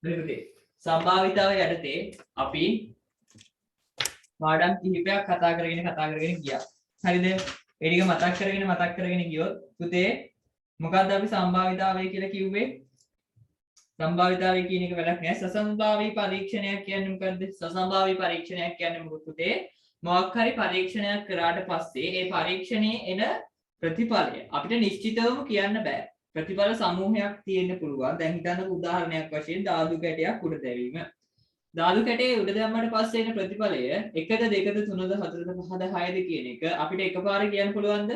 හරි සම්භාවිතාව යටතේ අපි පාඩම් කිහිපයක් කතා කරගෙන ගියා. හරිද? ඒ ටික මතක් කරගෙන ගියොත් පුතේ මොකද්ද අපි සම්භාවිතාවය කියලා කිව්වේ? සම්භාවිතාවය කියන එක වැඩක් නෑ. සසම්භාවී පරීක්ෂණයක් කියන්නේ මොකද්ද? සසම්භාවී පරීක්ෂණයක් කියන්නේ මොකද පුතේ? මොකක් හරි පරීක්ෂණයක් කරාට පස්සේ ඒ පරීක්ෂණයේ එන ප්‍රතිඵලය අපිට නිශ්චිතවම කියන්න බෑ. ප්‍රතිඵල සමූහයක් තියෙන්න පුළුවන්. දැන් හිතන්නකෝ උදාහරණයක් වශයෙන් ධාතු කැටයක් උඩ දැවීම. ධාතු කැටේ උඩ දැම්මට පස්සේ එන ප්‍රතිඵලය 1ද 2ද 3ද 4ද 5ද 6ද කියන එක අපිට එකපාර කියන්න පුළුවන්ද?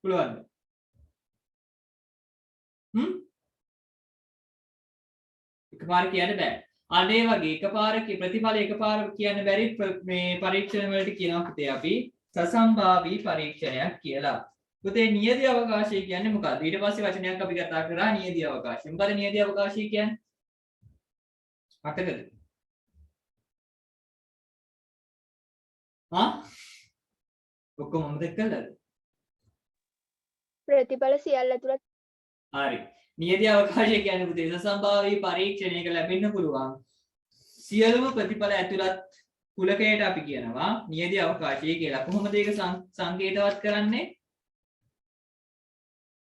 පුළුවන්ද? එකපාර කියන්න බෑ. අන්න ඒ වගේ එකපාර ප්‍රතිඵල එකපාර කියන්න බැරි මේ පරීක්ෂණ වලට කියනවා පුතේ අපි සසම්භාවී පරීක්ෂණයක් කියලා. පුතේ නියති අවකාශය කියන්නේ මොකක්ද? ඊට පස්සේ වචනයක් අපි කතා කරා නියති අවකාශය. මොකද නියති අවකාශය කියන්නේ? මතකද? ඔක්කොම මතක කළාද? ප්‍රතිඵල සියල්ල ඇතුළත්. හරි. නියති අවකාශය කියන්නේ පුතේ සසම්භාවී පරීක්ෂණයක ලැබෙන්න පුළුවන් සියලුම ප්‍රතිඵල ඇතුළත් කුලකයට අපි කියනවා නියති අවකාශය කියලා. කොහොමද ඒක සංකේතවත් කරන්නේ?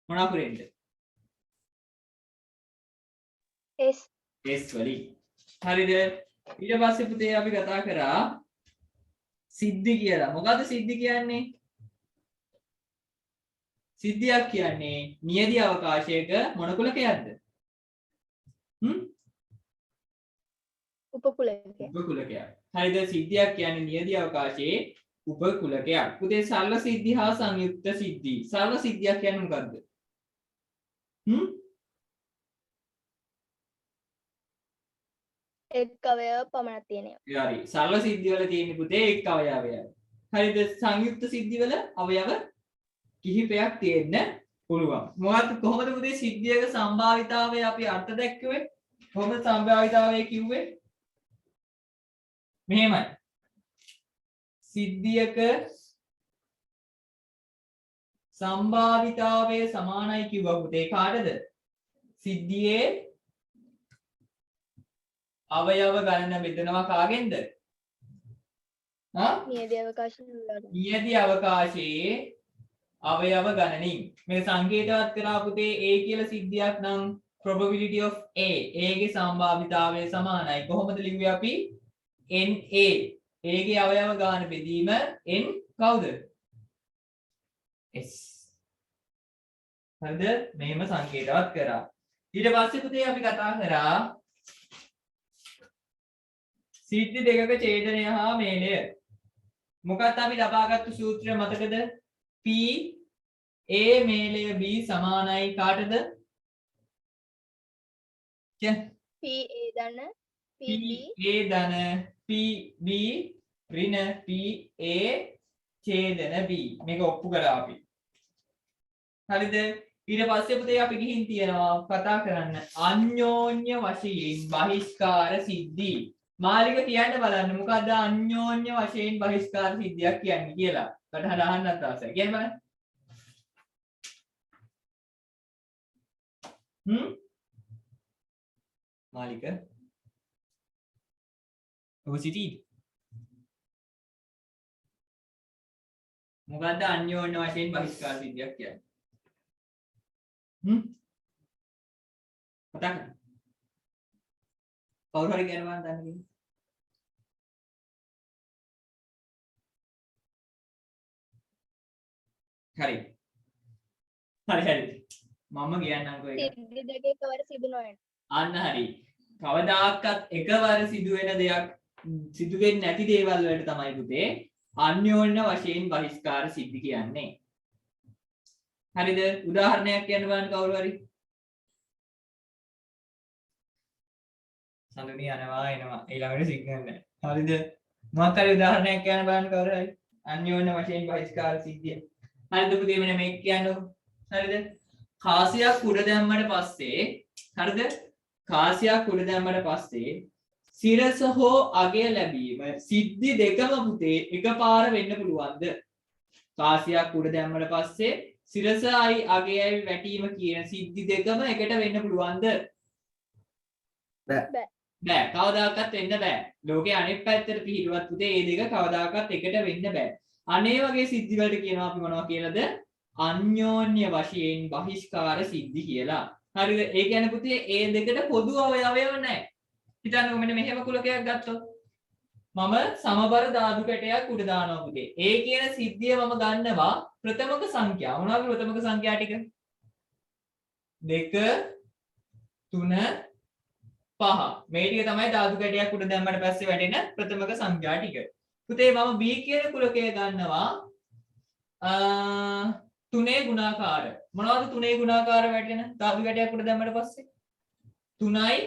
මොන අකුරෙන්ද? S වලින්. හරිද? ඊට පස්සේ පුතේ අපි කතා කරා සිද්ධි කියලා. මොකද්ද සිද්ධි කියන්නේ? සිද්ධියක් කියන්නේ නියති අවකාශයක මොන කුලකයක්ද? උපකුලකයක්. උපකුලකයක්. හරිද? සිද්ධියක් කියන්නේ නියති අවකාශයේ උපකුලකයක්. පුතේ සරල සිද්ධි හා සංයුක්ත සිද්ධි. සරල සිද්ධියක් කියන්නේ මොකද්ද? එක් අවයව පමණක් තියෙනවා. හරි. සරල සිද්ධි වල තියෙන පුතේ එක් අවයවයක්. හරිද? සංයුක්ත සිද්ධි වල අවයව කිහිපයක් තියෙන්න පුළුවන්. මොකක්ද කොහොමද පුතේ සිද්ධියක සම්භාවිතාවය අපි අර්ථ දැක්කුවේ? කොහොමද සම්භාවිතාවය කිව්වේ? මෙහෙමයි. සිද්ධියක සම්භාවිතාවය සමානයි කිව්වා පුතේ කාටද? සිද්ධියේ අවයව ගණන බෙදනවා කාගෙන්ද? නියති අවකාශයෙන්. නියති අවකාශයේ අවයව ගණනින්. මේ සංකේතවත් කරා පුතේ A කියලා සිද්ධියක් නම් probability of A ගේ සම්භාවිතාවය සමානයි. කොහොමද ලිව්වේ අපි? NA A ගේ අවයව ගාන බෙදීම N කවුද? S. හරිද? මෙහෙම සංකේතවත් කරා. ඊට පස්සේ පුතේ අපි කතා කරා සිද්ධි දෙකක ඡේදනය හා මේලය. මොකක්ද අපි ලබාගත්තු සූත්‍රය මතකද? P A මේලය B සමානයි කාටද? P A ධන P B A ධන P B ඍණ P A ඡේදන B. මේක ඔප්පු කරා අපි. හරිද? ඊට පස්සේ පුතේ අපි ගිහින් තියනවා කතා කරන්න අන්‍යෝන්‍ය වශයෙන් බහිස්කාර සිද්ධි. මාලික කියන්න බලන්න මොකද්ද අන්‍යෝන්‍ය වශයෙන් බහිස්කාර සිද්ධියක් කියන්නේ කියලා. කටහඬ අහන්නත් අවශ්‍යයි. කියන්න බලන්න. මාලික ඔබ සිටී. මොකද්ද අන්‍යෝන්‍ය වශයෙන් බහිස්කාර සිද්ධියක් කියන්නේ? කතා කරන්න. කවුරු හරි කියනවා දන්නේ නැහැ. හරි. මම කියන්නම්කෝ ඒක. සිද්ධි දෙක එකවර සිදු නොවන. අන්න හරි. කවදාකවත් එකවර සිදුවෙන දෙයක් සිදු වෙන්නේ නැති දේවල් වලට තමයි පුතේ අන්‍යෝන්‍ය වශයෙන් බහිස්කාර සිද්ධි කියන්නේ. හරිද? උදාහරණයක් කියන්න බලන්න කවුරු හරි. සඳුනි යනවා එනවා ඊළඟට සිග්නල් නැහැ. හරිද? මොකක් හරි උදාහරණයක් කියන්න බලන්න කවුරු හරි. අන්‍යෝන්‍ය වශයෙන් බහිස්කාර සිද්ධිය. හරිද පුතේ මෙන්න මේක කියන්නකො. හරිද? කාසියක් උඩ දැම්මට පස්සේ හරිද? කාසියක් උඩ දැම්මට පස්සේ සිරස හෝ අගය ලැබීම සිද්ධි දෙකම පුතේ එකපාර වෙන්න පුළුවන්ද? කාසියක් උඩ දැම්මට පස්සේ සිරසයි අගයයි වැටීම කියන සිද්ධි දෙකම එකට වෙන්න පුළුවන්ද? බෑ. බෑ. කවදාකවත් වෙන්න බෑ. ලෝකේ අනෙක් පැත්තට පිහිටුවත් පුතේ මේ දෙක කවදාකවත් එකට වෙන්න බෑ. අනේ වගේ සිද්ධි වලට කියනවා අපි මොනවා කියලාද? අන්‍යෝන්‍ය වශයෙන් බහිස්කාර සිද්ධි කියලා. හරිද? ඒ කියන්නේ පුතේ ඒ දෙකට පොදු අවයවය නැහැ. හිතන්නකෝ මෙන්න මෙහෙම කුලකයක් ගත්තොත් මම සමබර ධාතු කැටයක් උඩ දානවා පුතේ. ඒ කියන සිද්ධිය මම ගන්නවා ප්‍රථමක සංඛ්‍යා. මොනවද ප්‍රථමක සංඛ්‍යා ටික? 2 3 5. මේ ටික තමයි ධාතු කැටයක් උඩ දැම්මට පස්සේ වැටෙන ප්‍රථමක සංඛ්‍යා ටික. පුතේ මම B කියන කුලකය ගන්නවා 3 ගුණාකාර. මොනවද 3 ගුණාකාර වැටෙන ධාතු කැටයක් උඩ දැම්මට පස්සේ? 3යි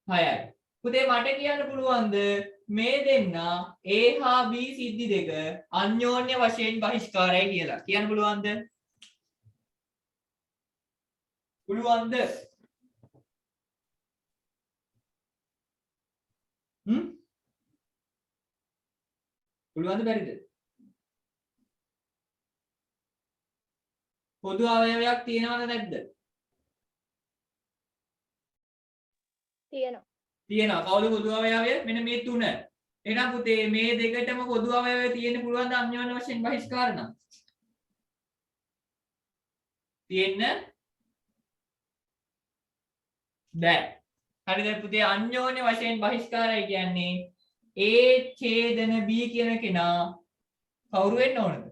6යි. පුතේ මට කියන්න පුළුවන්ද මේ දෙන්න A හා B සිද්ධි දෙක අන්‍යෝන්‍ය වශයෙන් බහිස්කාරයි කියලා? කියන්න පුළුවන්ද? පුළුවන්ද? පුළුවන්ද බැරිද? පොදු අවයවයක් තියෙනවද නැද්ද? තියෙනවා. තියෙනවා. කවුද පොදු අවයවය? මෙන්න මේ තුන. එහෙනම් පුතේ මේ දෙකටම පොදු අවයවය තියෙන්න පුළුවන් ද අන්‍යෝන්‍ය වශයෙන් බහිස්කාර නම්? තියෙන්න බෑ. හරිද පුතේ? අන්‍යෝන්‍ය වශයෙන් බහිස්කාරයි කියන්නේ A ඡේදන B කියන කෙනා කවුරු වෙන්න ඕනද?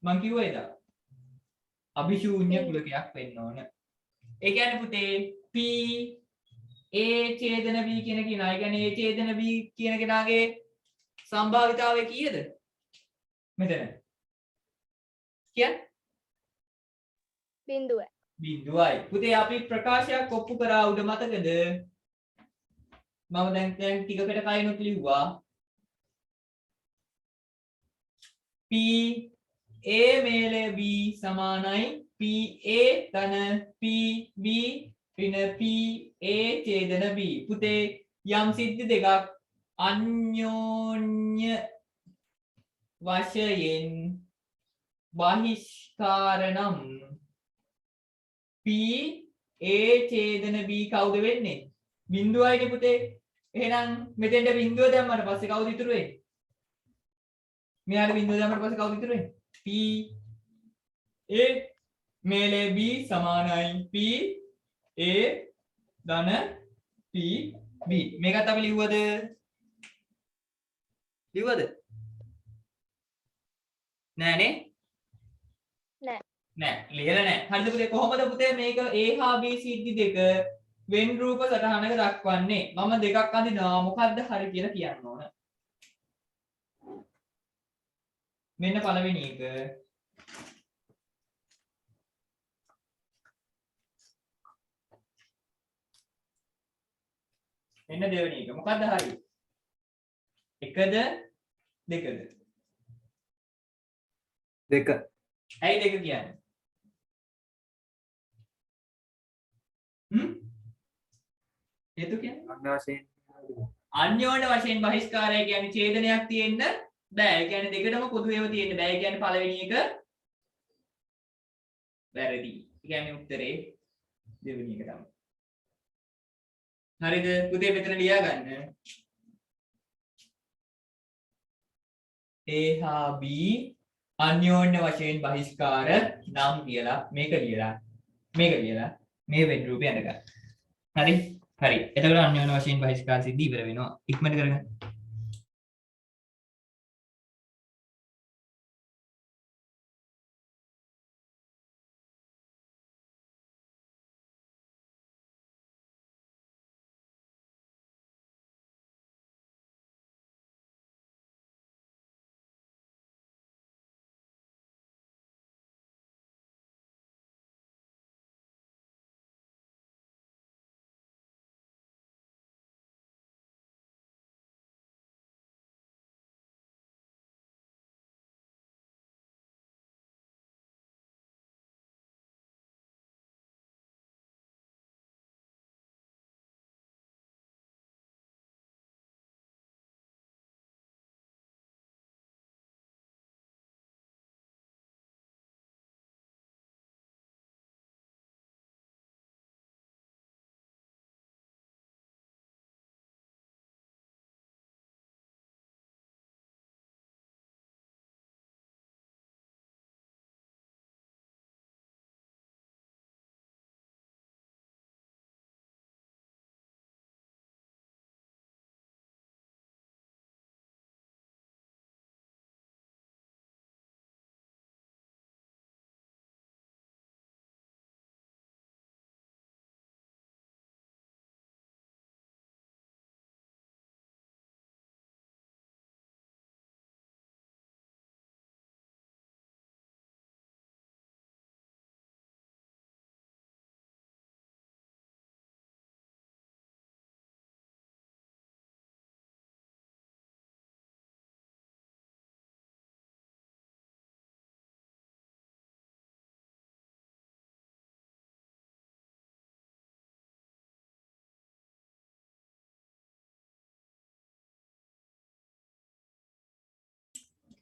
මං කිව්වා එදා. අභිශූන්‍ය කුලකයක් වෙන්න ඕන. ඒ කියන්නේ පුතේ P A ඡේදන B කියන කෙනා. ඒ කියන්නේ A ඡේදන B කියන කෙනාගේ සම්භාවිතාවය කීයද? මෙතන. කියන්නේ බිඳුව. බිඳුවයි. පුතේ අපි ප්‍රකාශයක් ඔප්පු කරා උඩ මතකද? මම දැන් ටිකකට කලිනුත් ලිව්වා. P A මේලය B සමානයි PA ධන PB ඍණ PA ඡේදන B. පුතේ යම් සිද්ධි දෙකක් අන්‍යෝන්‍ය වශයෙන් බහිස්කාර නම් P A ඡේදන B කවුද වෙන්නේ? බිඳුවයිනේ පුතේ. එහෙනම් මෙතෙන්ට බිඳුව දැම්මට පස්සේ කවුද ඉතුරු වෙන්නේ? මෙයාට බිඳුව දැම්මට පස්සේ කවුද ඉතුරු වෙන්නේ? P A මේලේ B සමානයි P A ධන P B. මේකත් අපි ලිව්වද? ලිව්වද? නෑනේ. නෑ ලියලා නෑ. හරිද පුතේ? කොහොමද පුතේ මේක A හා B සිද්ධි දෙක වෙන් රූප සටහනක දක්වන්නේ? මම දෙකක් අඳිනවා. මොකද්ද හරි කියලා කියන්න ඕන. මෙන්න පළවෙනි එක. මෙන්න දෙවෙනි එක. මොකද්ද හරි? එකද දෙකද? දෙක. ඇයි දෙක කියන්නේ? හේතු කියන්නේ අන්‍යෝන්‍ය වශයෙන් බහිස්කාරය කියන්නේ ඡේදනයක් තියෙන්න බෑ. ඒ කියන්නේ දෙකටම පොදු ඒවා තියෙන්න බෑ. ඒ කියන්නේ පළවෙනි එක වැරදි. ඒ කියන්නේ උත්තරේ දෙවෙනි එක තමයි. හරිද? පුතේ මෙතන ලියා ගන්න. A හා B අන්‍යෝන්‍ය වශයෙන් බහිස්කාර නම් කියලා මේක ලියලා මේ වෙන් රූපය අඳගන්න. හරි? හරි. එතකොට අන්‍යෝන්‍ය වශයෙන් බහිස්කාර සිද්ධි ඉවර වෙනවා. ඉක්මනට කරගන්න.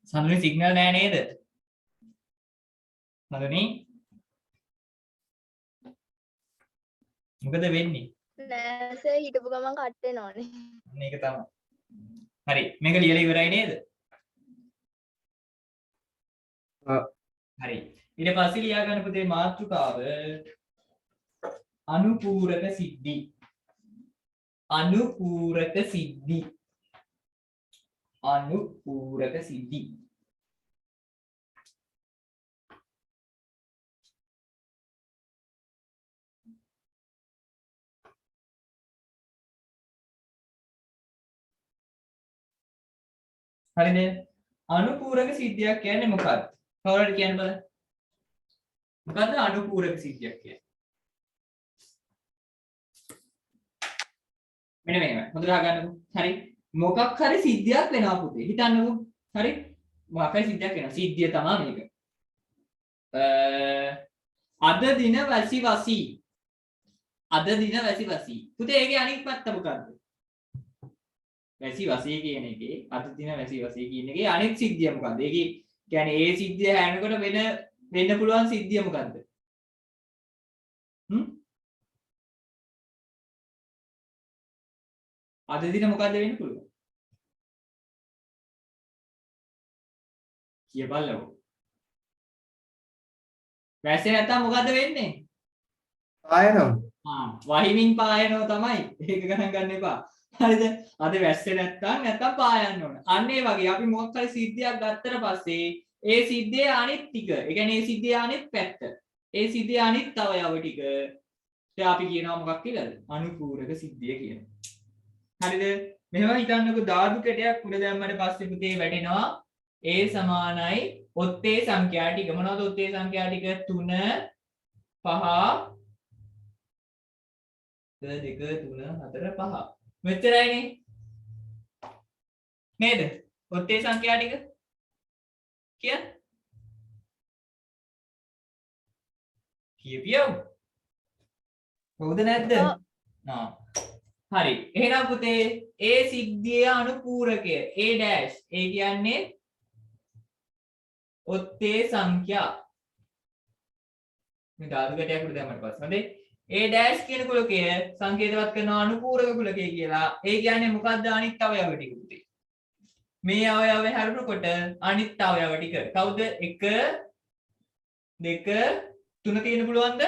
සඳුනි සිග්නල් නෑ නේද? සඳුනි මොකද වෙන්නේ? නෑ සර් හිටපු ගමන් කට් වෙනවනේ. මේක තමයි. හරි මේක ලියලා ඉවරයි නේද? හරි. ඊට පස්සේ ලියා ගන්න පුතේ මාතෘකාව අනුපූරක සිද්ධි. අනුපූරක සිද්ධි. අනුපූරක සිද්ධි. හරිද? අනුපූරක සිද්ධියක් කියන්නේ මොකක්ද? කවුරුහරි කියන්න බලන්න. මොකද්ද අනුපූරක සිද්ධියක් කියන්නේ? මෙන්න මේක. හොඳට අහගන්නකෝ. හරි. මොකක් හරි සිද්ධියක් වෙනවා පුතේ. හිතන්නකෝ. හරි. මොකක් හරි සිද්ධියක් වෙනවා. සිද්ධිය තමයි මේක. අද දින වැසි වසී. අද දින වැසි වසී. පුතේ ඒකේ අනිත් පැත්ත මොකද්ද? වැසි වසී කියන එකේ අද දින වැසි වසී කියන එකේ අනිත් සිද්ධිය මොකද්ද? ඒකේ කියන්නේ ඒ සිද්ධිය හැරෙනකොට වෙන්න පුළුවන් සිද්ධිය මොකද්ද? අද දින මොකද්ද වෙන්න පුළුවන්? කියපල්ලෝ. වැස්සේ නැත්තම් මොකද්ද වෙන්නේ? පායනවා. වහිමින් පායනවා තමයි. ඒක ගණන් ගන්න එපා. හරිද? අද වැස්සේ නැත්තම් පායන්න ඕන. අන්න ඒ වගේ අපි මොකක් හරි සිද්ධියක් ගත්තට පස්සේ ඒ සිද්ධියේ අනිත් ටික, ඒ කියන්නේ ඒ සිද්ධියේ අනිත් පැත්ත, ඒ සිද්ධියේ අනිත් අවයව ටික දැන් අපි කියනවා මොකක් කියලාද? අනුපූරක සිද්ධිය කියනවා. හරිද? මෙහෙම හිතන්නකෝ ධාතු කැටයක් උඩ දැම්මට පස්සේ පුතේ වැටෙනවා A සමානයි ඔත්තේ සංඛ්‍යා ටික. මොනවද ඔත්තේ සංඛ්‍යා ටික? 3 5 2 3 4 5. මෙච්චරයිනේ. නේද? ඔත්තේ සංඛ්‍යා ටික කියපියෝ. හවුද නැද්ද? හරි. එහෙනම් පුතේ ඒ සිද්ධියේ අනුපූරකය A dash. ඒ කියන්නේ ඔත්තේ සංඛ්‍යා. මේ ධාතු කැටයක් උඩ දැම්මට පස්සේ හරි. A dash කියන කුලකය සංකේතවත් කරනවා අනුපූරක කුලකය කියලා. ඒ කියන්නේ මොකද්ද අනිත් අවයව ටික පුතේ? මේ අවයව හැරුණකොට අනිත් අවයව ටික. කවුද? 1 2 3 තියෙන්න පුළුවන්ද?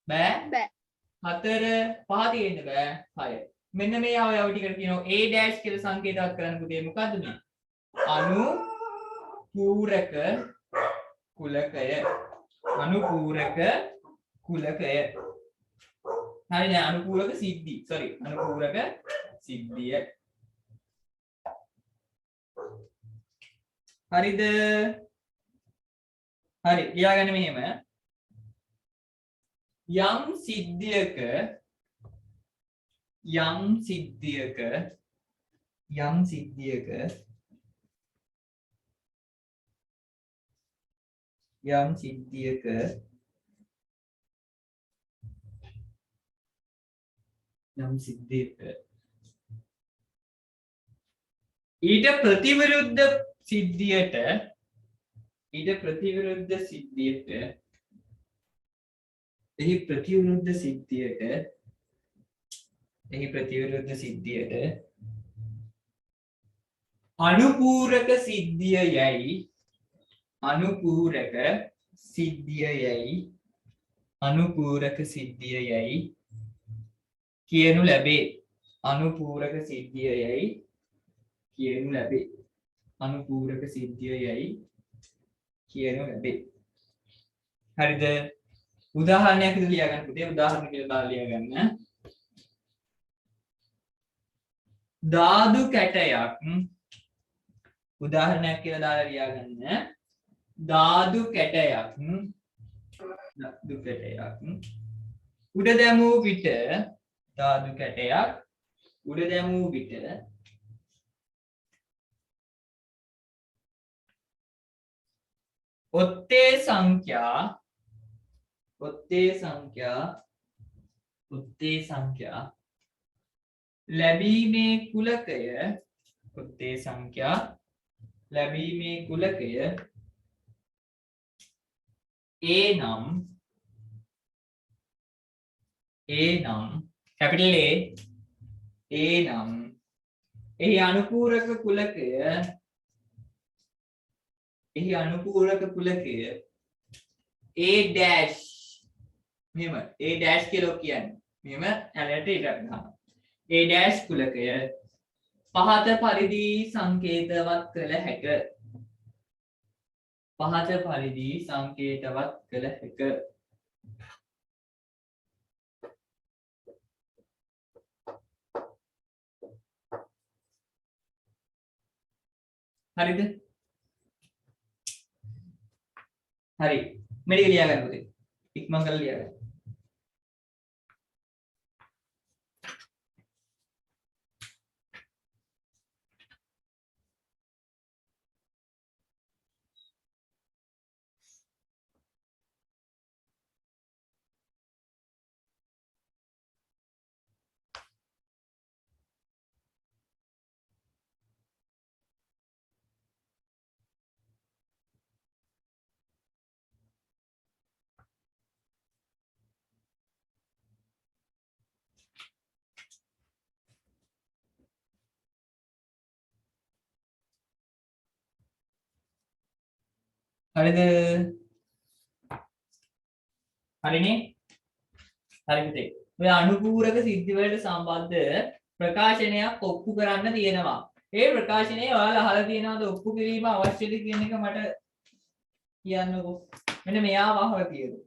බෑ. 4 5 තියෙන්න බෑ. 6. මෙන්න මේ අවයව ටිකට කියනවා A dash කියලා සංකේතවත් කරන්න පුතේ. මොකද්ද මේ? අනුපූරක කුලකය. අනුපූරක කුලකය. හරිනේ අනුපූරක සිද්ධි. අනුපූරක සිද්ධිය. හරිද? හරි. ලියාගන්න මෙහෙම. යම් සිද්ධියක ඊට ප්‍රතිවිරුද්ධ සිද්ධියට එහි ප්‍රතිවිරුද්ධ සිද්ධියට අනුපූරක සිද්ධිය යයි කියනු ලැබේ. අනුපූරක සිද්ධිය යයි කියනු ලැබේ. හරිද? උදාහරණයක් විදිහට ලියා ගන්න පුතේ. උදාහරණ කියලා දාලා ලියා ගන්න. ධාතු කැටයක් උදාහරණයක් කියලා දාලා ලියා ගන්න. ධාතු කැටයක් උඩ දැමූ විට ඔත්තේ සංඛ්‍යා ලැබීමේ කුලකය ලැබීමේ කුලකය A නම් capital A නම් එහි අනුපූරක කුලකය A dash මෙහෙම A dash කියලා කියන්නේ මෙහෙම ඇලයට ඉරක් ගන්නවා A dash කුලකය පහත පරිදි සංකේතවත් කළ හැක හරිද හරි මේක ලියා ගන්න පුතේ ඉක්මන් කරලා ලියා ගන්න හරිද හරිනේ හරි පුතේ ඔය අනුපූරක සිද්ධි වලට සම්බන්ධ ප්‍රකාශනයක් ඔප්පු කරන්න තියෙනවා ඒ ප්‍රකාශනය ඔයාලා අහලා තියෙනවද ඔප්පු කිරීම අවශ්‍යද කියන එක මට කියන්නකෝ මෙන්න මෙයා අහලා තියෙනවා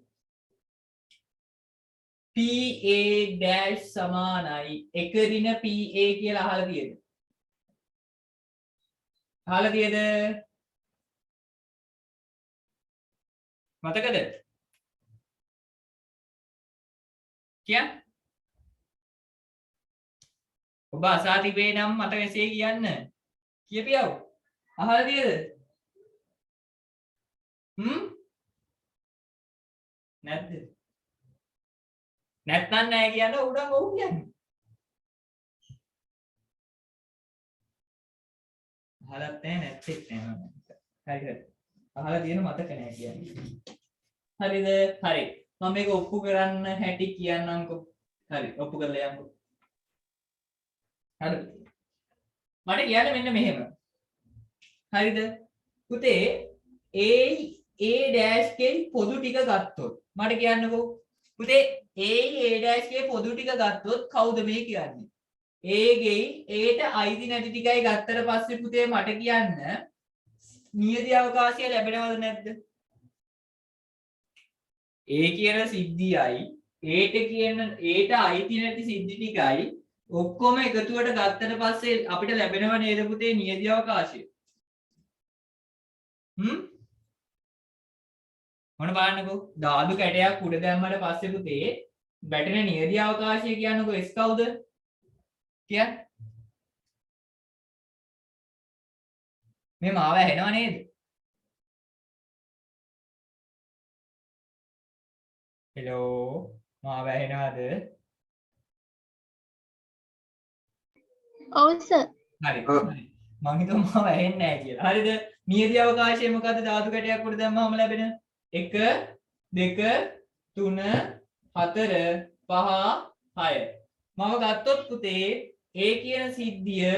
PA dash සමානයි එක ඍණ PA කියලා අහලා තියෙනවා අහලා තියෙද මතකද කියන්න ඔබ අසා තිබේ නම් මට මෙසේ කියන්න කියපියව අහලා තියෙද නැද්ද නැත්නම් නෑ කියන්න උඩන් ඔව් කියන්නේ අහලත් නෑ නැත්තේ නෑ හරි හරි අහලා තියෙන මතක නෑ කියන්නේ හරිද හරි මම මේක ඔප්පු කරන්න හැටි කියන්නම්කෝ හරි ඔප්පු කරලා යන්නකෝ හරි මට කියන්න මෙන්න මෙහෙම හරිද පුතේ A dash කේ පොදු ටික ගත්තොත් මට කියන්නකෝ පුතේ A dash කේ පොදු ටික ගත්තොත් කවුද මේ කියන්නේ A ගේ Aට අයිති නැති ටිකයි ගත්තට පස්සේ පුතේ මට කියන්න නියති අවකාශය ලැබෙනවද නැද්ද A කියන සිද්ධියයි Aට අයිති නැති සිද්ධි ටිකයි ඔක්කොම එකතුවට ගත්තට පස්සේ අපිට ලැබෙනව නේද පුතේ නියති අවකාශය මොන බලන්නකෝ ධාතු කැටයක් උඩ දැම්මට පස්සේ පුතේ වැටෙන නියති අවකාශය කියන්නකෝ S කවුද කියන්න මේ මාව ඇහෙනව නේද හෙලෝ මාව ඇහෙනවද ඔව් සර් හරි මං හිතුවා මාව ඇහෙන්නේ නැහැ කියලා හරිද නියති අවකාශය මොකද්ද ධාතු කැටයක් උඩ දැම්මම ලැබෙන 1 2 3 4 5 6 මම ගත්තොත් පුතේ A කියන සිද්ධිය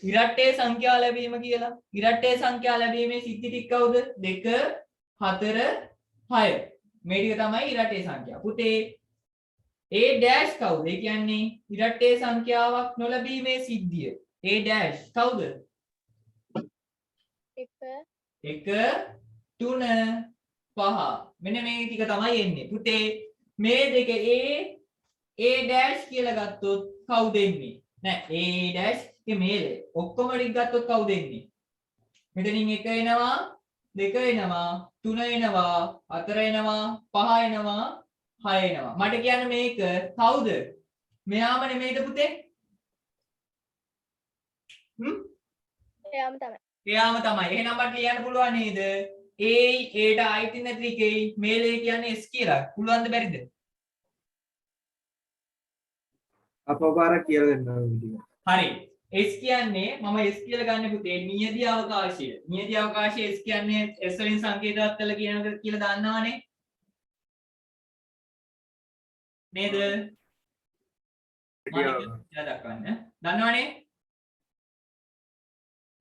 ඉරට්ටේ සංඛ්‍යා ලැබීම කියලා ඉරට්ටේ සංඛ්‍යා ලැබීමේ සිද්ධි ටික කවුද 2 4 6 මේ ටික තමයි ඉරට්ටේ සංඛ්‍යා පුතේ A dash කවුද ඒ කියන්නේ ඉරට්ටේ සංඛ්‍යාවක් නොලැබීමේ සිද්ධිය A dash කවුද 1 3 5 මෙන්න මේ ටික තමයි එන්නේ පුතේ මේ දෙක A dash කියලා ගත්තොත් කවුද එන්නේ නෑ A dash के मेल ඔක්කොම ටික ගත්තොත් කවුද එන්නේ මෙතනින් 1 එනවා 2 එනවා 3 එනවා 4 එනවා 5 එනවා 6 එනවා මට කියන්න මේක කවුද මෙයාම නෙමෙයිද පුතේ එයාම තමයි එහෙනම් මට ලියන්න පුළුවන් නේද Aට අයිති නැති එකේ මේල් A කියන්නේ S කියලා පුළුවන්ද බැරිද අපපාර කියලා දෙන්නවා විදිහ හරි S කියන්නේ මම S කියලා ගන්න පුතේ නියදී අවකාශය. නියදී අවකාශය S කියන්නේ S වලින් සංකේතවත් කරලා කියනද කියලා දන්නවනේ. නේද? මානික කියලා දක්වන්න. දන්නවනේ?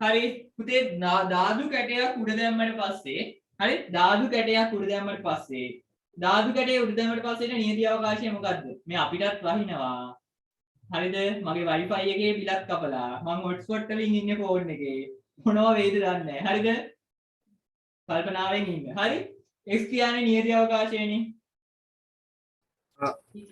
හරි පුතේ ධාතු කැටයක් උඩ දැම්මට පස්සේ හරි ධාතු කැටයක් උඩ දැම්මට පස්සේ ධාතු කැටය උඩ දැම්මට පස්සේ නියදී අවකාශය මොකද්ද? මේ අපිටත් වහිනවා. හරිද? මගේ Wi-Fi එකේ බිලක් කපලා මම hotspot වලින් ඉන්නේ ෆෝන් එකේ. මොනවා වේද දන්නේ නැහැ. හරිද? කල්පනාවෙන් ඉන්න. හරි? x කියන්නේ නියදී අවකාශයනේ.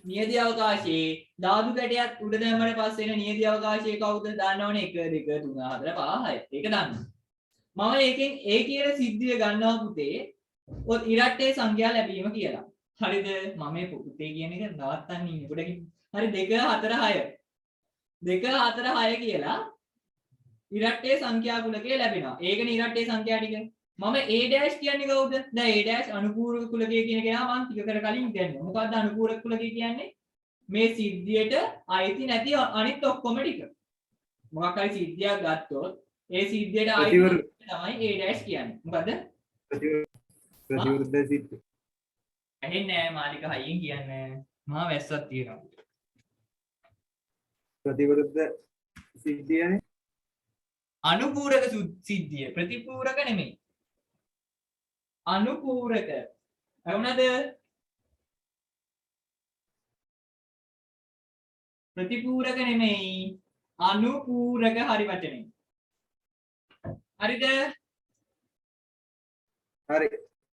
නියදී අවකාශයේ ධාතු කැටයක් උඩ දැම්මට පස්සේ එන නියදී අවකාශයේ කවුද දන්නවනේ 1 2 3 4 5 6 ඒක දන්නවා මම ඒකෙන් ඒ කියන සිද්ධිය ගන්නවා පුතේ ඔත් ඉරට්ටේ සංඛ්‍යා ලැබීම කියලා හරිද මම මේ පුතේ කියන එක නවත්තන්න ඉන්නේ පොඩකින් හරි 2 4 6 2 4 6 කියලා ඉරට්ටේ සංඛ්‍යා කුලකයේ ලැබෙනවා ඒකනේ ඉරට්ටේ සංඛ්‍යා ටික මම A dash කියන්නේ කවුද? දැන් A dash අනුපූරක කුලකය කියන කෙනා මම ටික කර කලින් කියන්නේ. මොකද්ද අනුපූරක කුලකය කියන්නේ? මේ සිද්ධියට අයිති නැති අනිත් ඔක්කොම ටික. මොකක් හරි සිද්ධියක් ගත්තොත් ඒ සිද්ධියට අයිති තමයි A dash කියන්නේ. මොකද්ද? ප්‍රතිවිරුද්ධ සිද්ධි. ඇහෙන්නේ නැහැ මාලික හයියෙන් කියන්නේ. මහා වැස්සක් තියෙනවා. ප්‍රතිවිරුද්ධ සිද්ධියනේ. අනුපූරක සිද්ධිය ප්‍රතිපූරක නෙමෙයි. අනුපූරක වුණාද ප්‍රතිපූරක නෙමෙයි අනුපූරක හරි වචනේ හරිද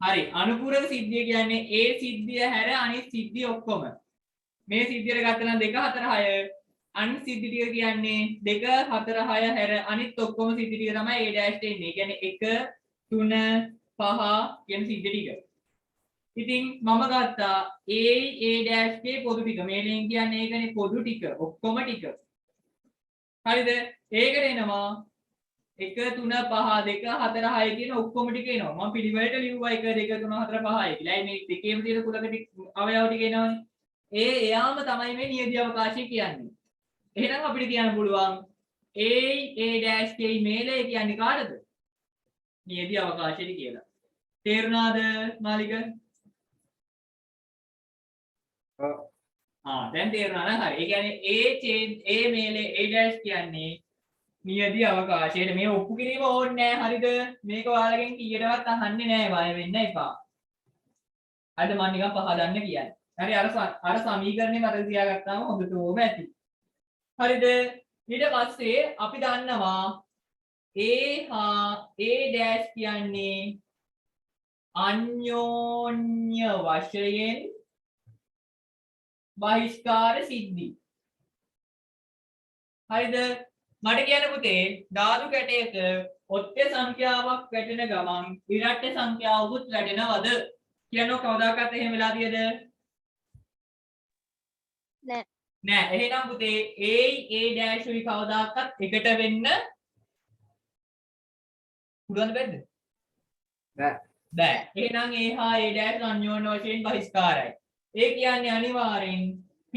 හරි අනුපූරක සිද්ධිය කියන්නේ ඒ සිද්ධිය හැර අනිත් සිද්ධි ඔක්කොම මේ සිද්ධියට ගත්තා නම් 2 4 6 අනිත් සිද්ධි ටික කියන්නේ 2 4 6 හැර අනිත් ඔක්කොම සිද්ධි ටික තමයි A dash එන්නේ. ඒ කියන්නේ 1 3 5 කියන සිද්ධි ටික. ඉතින් මම ගත්තා A dash ගේ පොදු ටික. මේලෙන් කියන්නේ ඒකනේ පොදු ටික. ඔක්කොම ටික. හරිද? ඒකට එනවා 1 3 5 2 4 6 කියන ඔක්කොම ටික එනවා. මම පිළිවෙලට ලිව්වා 1 2 3 4 5 කියලා. මේ දෙකේම තියෙන කුලක ටික අවයව ටික එනවනේ. එයාම තමයි මේ නියදී අවකාශය කියන්නේ. එහෙනම් අපිට කියන්න පුළුවන් A dash ගේ මේලය කියන්නේ කාටද? නියදී අවකාශයට කියලා. තේරුණාද මාලික? දැන් තේරුණා නේද? හරි. ඒ කියන්නේ A මේලේ A dash කියන්නේ නියදී අවකාශයට මේ ඔප්පු කිරීම ඕනේ නැහැ. හරිද? මේක ඔයාලගෙන් කීයටවත් අහන්නේ නැහැ. බය වෙන්න එපා. අද මම නිකන් පහදන්න කියන්නේ. හරි අර සමීකරණේ මතක තියාගත්තාම හොඳටම ඇති. හරිද? ඊට පස්සේ අපි දන්නවා A හා A dash කියන්නේ අන්‍යෝන්‍ය වශයෙන් බහිස්කාර සිද්ධි. හරිද? මට කියන්න පුතේ ධාතු කැටයක ඔත්තේ සංඛ්‍යාවක් වැටෙන ගමන් ඉරට්ටේ සංඛ්‍යාවකුත් වැටෙනවද? කියනවා කවදාකවත් එහෙම වෙලා තියෙද? නෑ. නෑ. එහෙනම් පුතේ A dash උයි කවදාකවත් එකට වෙන්න පුළුවන් බැද්ද? බෑ. බෑ. එහෙනම් A හා A dash අන්‍යෝන්‍ය වශයෙන් බහිස්කාරයි. ඒ කියන්නේ අනිවාර්යෙන් P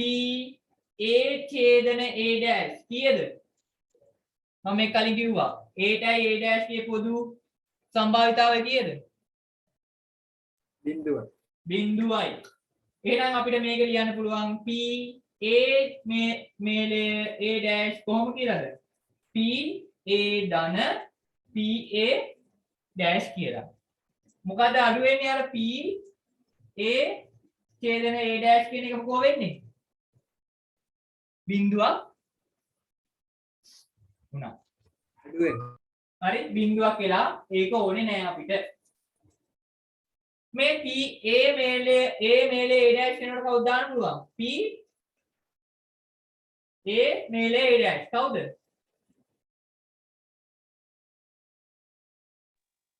A ඡේදන A dash කීයද? මම මේ කලින් කිව්වා. Aටයි A dash ගේ පොදු සම්භාවිතාවය කීයද? බිඳුවයි. එහෙනම් අපිට මේක ලියන්න පුළුවන් P A මේලේ A dash කොහොම කියලාද? P A ධන P A dash කියලා. මොකද අඩු වෙන්නේ අර P A ඡේදන A dash කියන එක මොකෝ වෙන්නේ? බිඳුවක් වුණා. හරි බිඳුවක් වෙලා ඒක ඕනේ නෑ අපිට. මේ P A මේලේ A dash වෙනකොට කවුද දාන්න පුළුවන්? P A මේලේ A dash කවුද?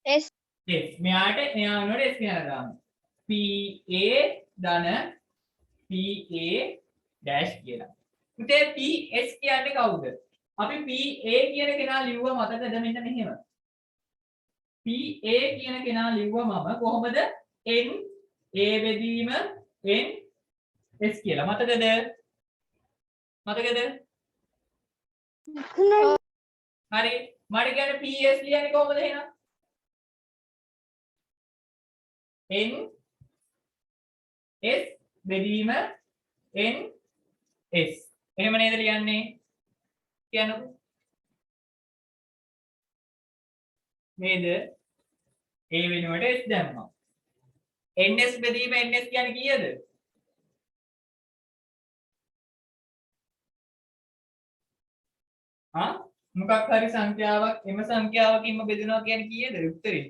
S මෙයා වෙනකොට S කියලා දාන්න. P A ධන P A dash කියලා. පුතේ P S කියන්නේ කවුද? අපි P A කියන කෙනා ලිව්ව මතකද මෙන්න මෙහෙම. P A කියන කෙනා ලිව්ව මම කොහොමද? N A බෙදීම N S කියලා. මතකද? හරි මට කියන්නේ PS ලියන්නේ කොහොමද එහෙනම් n s බෙදීම n s එහෙම නේද ලියන්නේ කියන්නකෝ නේද a වෙනුවට s දැම්මා ns බෙදීම ns කියන්නේ කීයද මොකක් හරි සංඛ්‍යාවක් එම සංඛ්‍යාවකින්ම බෙදෙනවා කියන්නේ කීයද උත්තරේ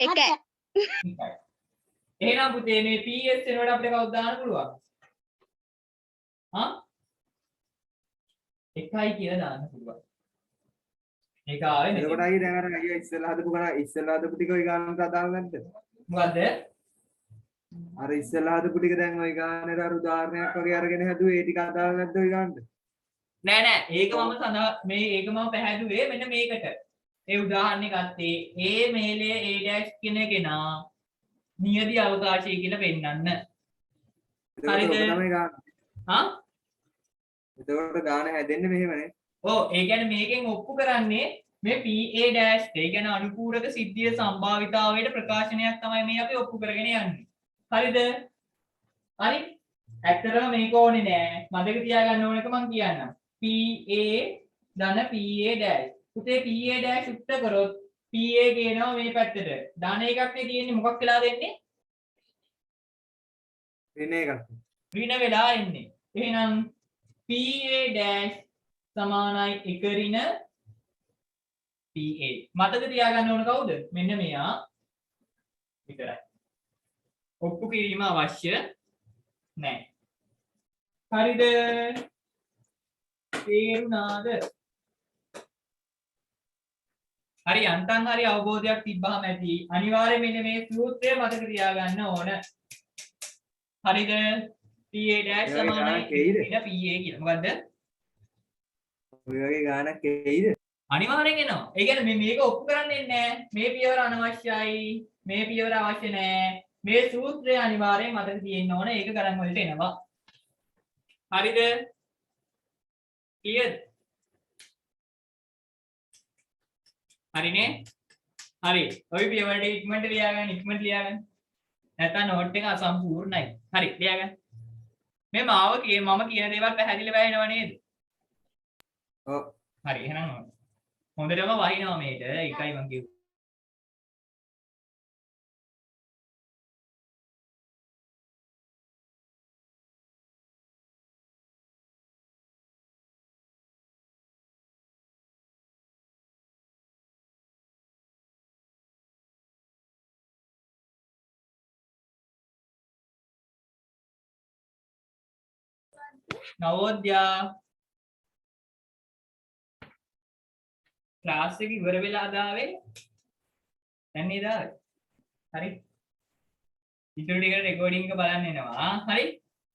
1යි. එහෙනම් පුතේ මේ PS වෙනකොට අපිට කවුද දාන්න පුළුවන්? එකයි කියලා දාන්න පුළුවන්. ඒක ආවේ නෙමෙයි. එතකොට අයියේ දැන් අර අයියා ඉස්සෙල්ලා හදපු ගණන් ඉස්සෙල්ලා හදපු ටික ওই ගානට අදාළ නැද්ද? මොකද්ද? අර ඉස්සෙල්ලා හදපු ටික දැන් ওই ගානට අර උදාහරණයක් වගේ අරගෙන හැදුවේ ඒ ටික අදාළ නැද්ද ওই ගානට? නෑ නෑ ඒක මම ඒක මම පැහැදුවේ මෙන්න මේකට. ඒ උදාහරණේ ගත්තේ A මේලේ A' කියන කෙනා නියදි අවකාශය කියලා පෙන්නන්න. හරිද? තමයි ගාන. එතකොට ගාන හැදෙන්නේ මෙහෙමනේ. ඔව් ඒ කියන්නේ මේකෙන් ඔප්පු කරන්නේ මේ PA dash ඒ කියන්නේ අනුපූරක සිද්ධිය සම්භාවිතාවයට ප්‍රකාශනයක් තමයි මේ අපි ඔප්පු කරගෙන යන්නේ. හරිද? හරි. ඇත්තටම මේක ඕනේ නෑ. මතක තියාගන්න ඕන එක මම කියන්නම්. PA ධන PA dash. පුතේ PA dash උත්ත කරොත් PA ගේනවා මේ පැත්තට. ධන එකක් නේ තියෙන්නේ මොකක් වෙලා දෙන්නේ? ඍණ එකක්. ඍණ වෙලා එන්නේ. එහෙනම් PA dash සමානයි 1 ඍණ PA. මතක තියාගන්න ඕන කවුද? මෙන්න මෙයා විතරයි. ඔප්පු කිරීම අවශ්‍ය නැහැ. හරිද? තේරුණාද? හරි අන්තං හරි අවබෝධයක් තිබ්බහම ඇති. අනිවාර්යයෙන් මෙන්න මේ සූත්‍රය මතක තියාගන්න ඕන. හරිද? PA dash සමානයි 1 ඍණ PA කියලා. මොකද්ද? ඔය වගේ ගානක් එයිද? අනිවාර්යෙන් එනවා. ඒ කියන්නේ මේක ඔප්පු කරන්නේ නැහැ. මේ පියවර අනවශ්‍යයි. මේ පියවර අවශ්‍ය නැහැ. මේ සූත්‍රය අනිවාර්යෙන් මතක තියෙන්න ඕන. ඒක ගණන් වලට එනවා. හරිද? clear? හරිනේ? හරි. ඔය පියවර ටික ඉක්මනට ලියාගන්න. නැත්නම් නෝට් එක අසම්පූර්ණයි. හරි ලියාගන්න. මේ මම කියන දේවල් පැහැදිලි වෙනව නේද? ඔව්. හරි එහෙනම් හොඳටම වහිනවා මේක. ඒකයි මම කිව්වේ. නවෝදයා ක්ලාස් එක ඉවර වෙලා ආවේ දැන් නේද ආවේ හරි ඉතුරු ටික රෙකෝඩින් එක බලන්න එනවා හරි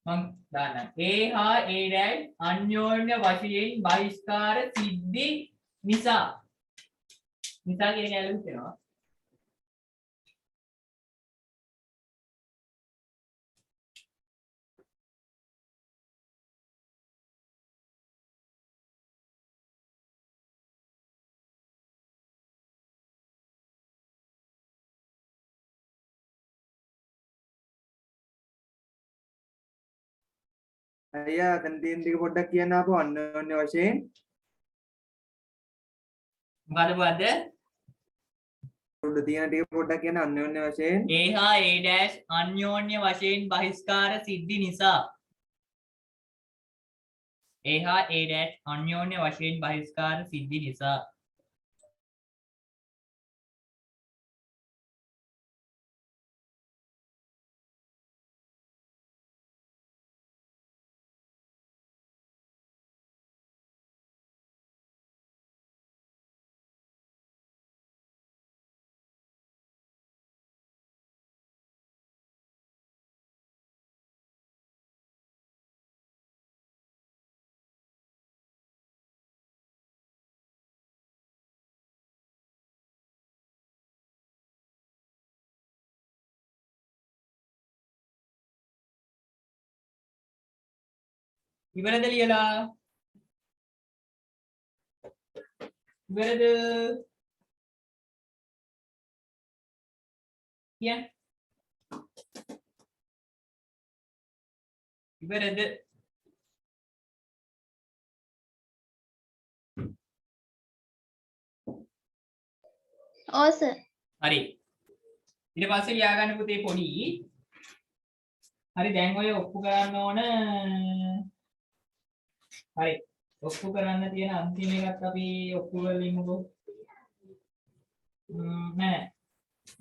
මම දාන්නම් A හා A dash අන්‍යෝන්‍ය වශයෙන් බහිස්කාර සිද්ධි නිසා කියන ඇලුත් වෙනවා අයියා දැන් තියෙන ටික පොඩ්ඩක් කියන්න ආපහු අන්‍යෝන්‍ය වශයෙන්. මොකද පොඩ්ඩ තියෙන ටික පොඩ්ඩක් කියන්න අන්‍යෝන්‍ය වශයෙන්. A හා A dash අන්‍යෝන්‍ය වශයෙන් බහිස්කාර සිද්ධි නිසා A හා A dash අන්‍යෝන්‍ය වශයෙන් බහිස්කාර සිද්ධි නිසා ඉවරද ලියලා ඉවරද? කියන්න. ඉවරද? ඔව් සර්. හරි. ඊට පස්සේ ලියා ගන්න පුතේ පොඩි. හරි දැන් ඔය ඔප්පු කරන්න ඕන. හරි. ඔප්පු කරන්න තියෙන අන්තිම එකත් අපි ඔප්පු කරලිමුකෝ. නෑ.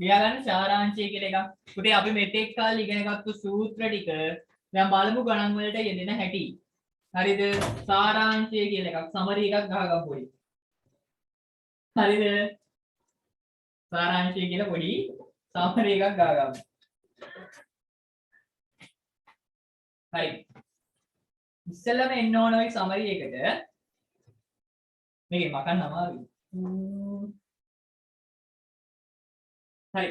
ලියා ගන්න සාරාංශය කියලා එකක්. පුතේ අපි මෙතෙක් කාලේ ඉගෙන ගත්තු සූත්‍ර ටික දැන් බලමු ගණන් වලට යෙදෙන හැටි. හරිද? සාරාංශය කියලා එකක් සමරි එකක් ගහගමු පොඩි. හරිද? සාරාංශය කියලා පොඩි සමරි එකක් ගහගමු. හරි. ඉස්සෙල්ලාම එන්න ඕන ඔය සමරි එකට. මේකේ මකන්න අමාරුයි. හරි.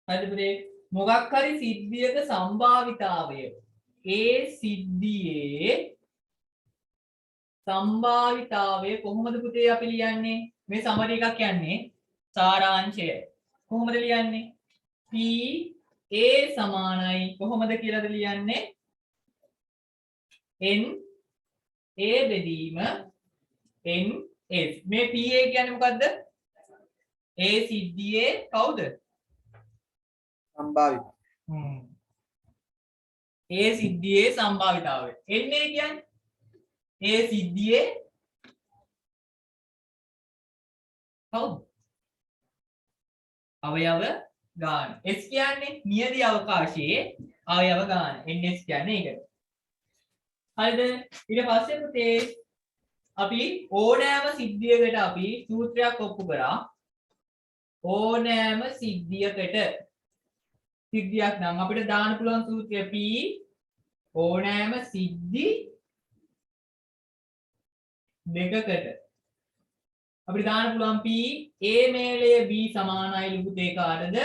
හරිද පුතේ? මොකක් හරි සිද්ධියක සම්භාවිතාවය. ඒ සිද්ධියේ සම්භාවිතාවය කොහොමද පුතේ අපි ලියන්නේ? මේ සමරි එකක් කියන්නේ සාරාංශය. කොහොමද ලියන්නේ? P A සමානයි කොහොමද කියලාද ලියන්නේ? N A බෙදීම N S. මේ PA කියන්නේ මොකද්ද? ඒ සිද්ධියේ කවුද? සම්භාවිත. ඒ සිද්ධියේ සම්භාවිතාවය. NA කියන්නේ ඒ සිද්ධියේ කවුද? අවයව ගාන. S කියන්නේ නියදි අවකාශයේ අවයව ගාන. NS කියන්නේ ඒකට. හරිද? ඊට පස්සේ පුතේ අපි ඕනෑම සිද්ධියකට අපි සූත්‍රයක් ඔප්පු කරා. ඕනෑම සිද්ධියකට සිද්ධියක් නම් අපිට දාන්න පුළුවන් සූත්‍රය P ඕනෑම සිද්ධි දෙකකට අපිට දාන්න පුළුවන් P A මේලය B සමානයි ලිපු දෙකාටද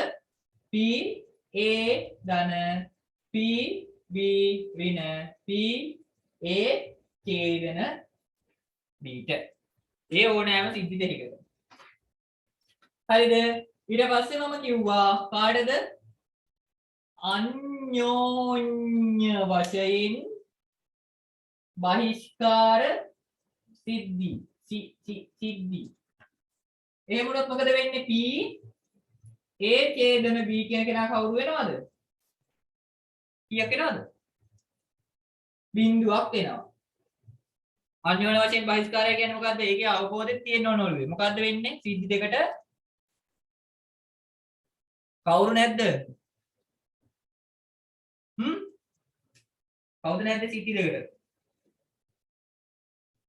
P A ධන P B ඍණ P A ඡේදන B ට ඒ ඕනෑම සිද්ධි දෙකකට හරිද ඊට පස්සේ මම කිව්වා කාටද අන්‍යෝන්‍ය වශයෙන් බහිෂ්කාර සිද්ධි සිද්ධි එහෙම වුණොත් මොකද වෙන්නේ P A ඡේදන B කියන කෙනා කවුරු වෙනවද කීයක් වෙනවද බිඳුවක් වෙනවා අන්‍යෝන්‍ය වශයෙන් බහිෂ්කාරය කියන්නේ මොකද්ද ඒකේ අවබෝධය තියෙන්න ඕන ඔළුවේ මොකද්ද වෙන්නේ සිද්ධි දෙකට කවුරු නැද්ද කවුද නැද්ද සිද්ධි දෙකට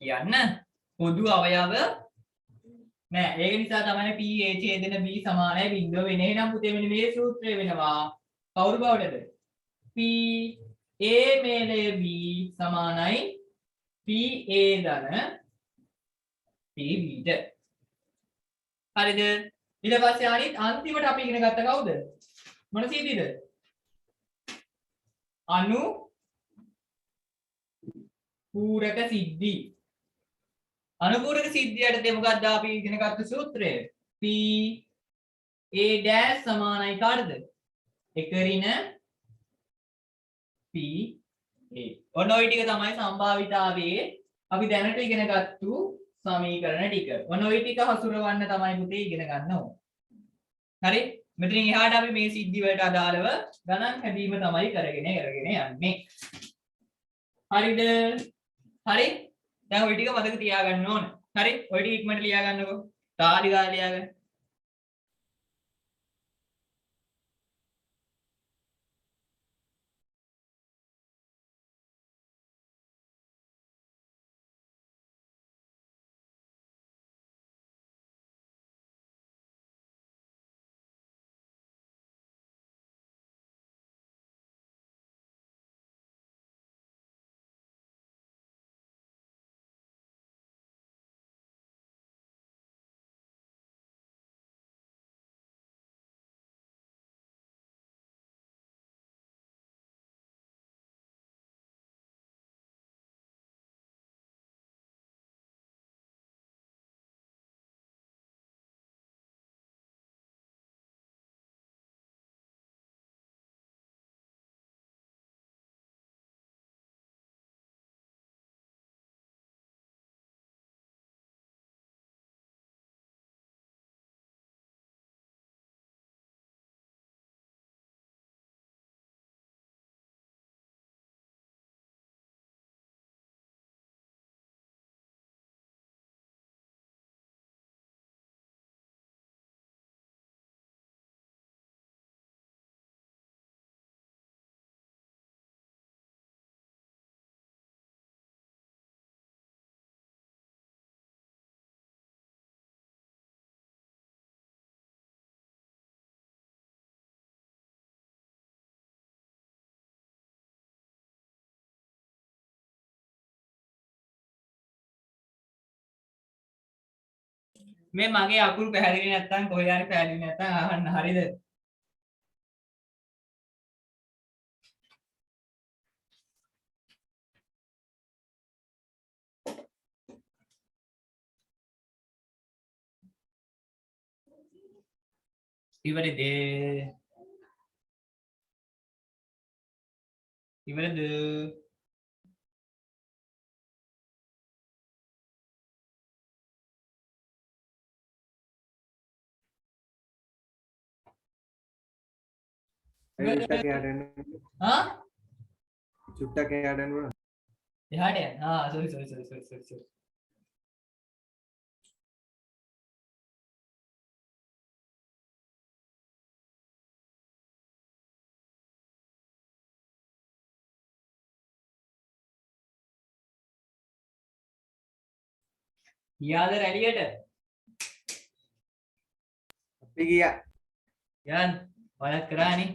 කියන්න පොදු අවයව නෑ ඒක නිසා තමයි P A ඡේදන B සමානයි බිඳුව වෙන්නේ එහෙනම් පුතේ මෙන්න මේ සූත්‍රය වෙනවා කවුරු බවටද P A මේලය B සමානයි P A ධන P B ට හරිද ඊට පස්සේ අනිත් අන්තිමට අපි ඉගෙන ගත්ත කවුද මොන සිද්ධිද අනු පූරක සිද්ධි අනුපූරක සිද්ධියට මොකක්ද අපි ඉගෙන ගත්ත සූත්‍රය P A dash සමානයි කාටද 1 ඍණ P A ඔන්න ඔය ටික තමයි සම්භාවිතාවයේ අපි දැනට ඉගෙන ගත්තු සමීකරණ ටික. ඔන්න ඔය ටික හසුරවන්න තමයි පුතේ ඉගෙන ගන්න ඕන. හරි? මෙතනින් එහාට අපි මේ සිද්ධි වලට අදාළව ගණන් හැදීම තමයි කරගෙන යන්නේ. හරිද? හරි? දැන් ওই ටික මතක තියාගන්න ඕන. හරි? ওই ටික ඉක්මනට ලියා ගන්නකෝ. තාලි ගාලා ලියාගන්න. මේ මගේ අකුරු පැහැදිලි නැත්තම් කොහේ හරි පැහැදිලි නැත්තම් අහන්න හරිද? ඉවරද? ඉවරද? චුට්ටක් එහාට එන්න. ආ? චුට්ටක් එහාට එන්න පුළුවන්. එහාට යන්න. sorry. ගියාද රැලියට? අපි ගියා. යන් ඔයාලත් කරානේ.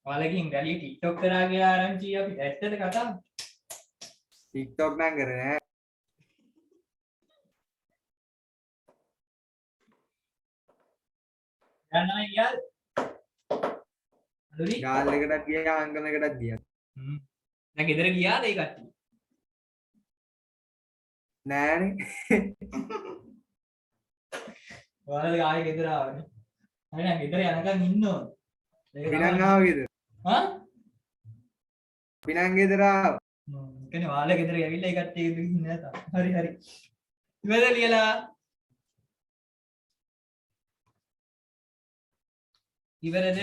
ඔයාලගෙන් රැලිය TikTok කරා කියලා ආරංචි අපි ඇත්තද කතාව? TikTok නම් කරේ නෑ. යනවා ගියාද? අලුරි? ගාල් එකටත් ගියා අංගල එකටත් ගියා. දැන් ගෙදර ගියාද ඒ කට්ටිය? නෑනේ. ඔයාලා ආයේ ගෙදර ආවනේ. හරි නං ගෙදර යනකම් ඉන්න ඕන. පිනං ආව ගෙදර. හා? පිනං ගෙදර ආව. කියන්නේ ඔයාලා ගෙදර ඇවිල්ලා ඒ කට්ටිය ගෙදර ඉන්නේ නැතා. හරි. ඉවද ලියලා? ඉවරද?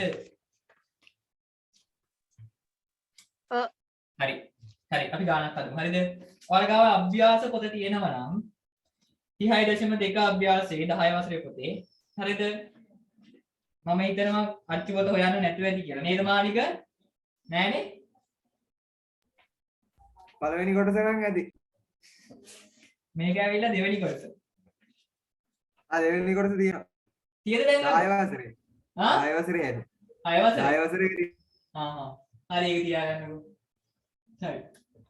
ඔව්. හරි අපි ගානක් හදමු. හරිද? ඔයාලා ගාව අභ්‍යාස පොත තියෙනවා නම් 36.2 අභ්‍යාසයේ 10 වසරේ පොතේ. හරිද? මම හිතනවා අච්චු පොත හොයන්න නැතුව ඇති කියලා. නේද මාලික? නෑනේ? පළවෙනි කොටස නම් ඇති. මේක ඇවිල්ලා දෙවෙනි කොටස. දෙවෙනි කොටස තියෙනවා. තියෙද දැන්? 10 වසරේ. ආ? 10 වසරේ ඇති. 10 වසරේ? 10 වසරේ තියෙනවා. හරි ඒක තියාගන්නකෝ. හරි.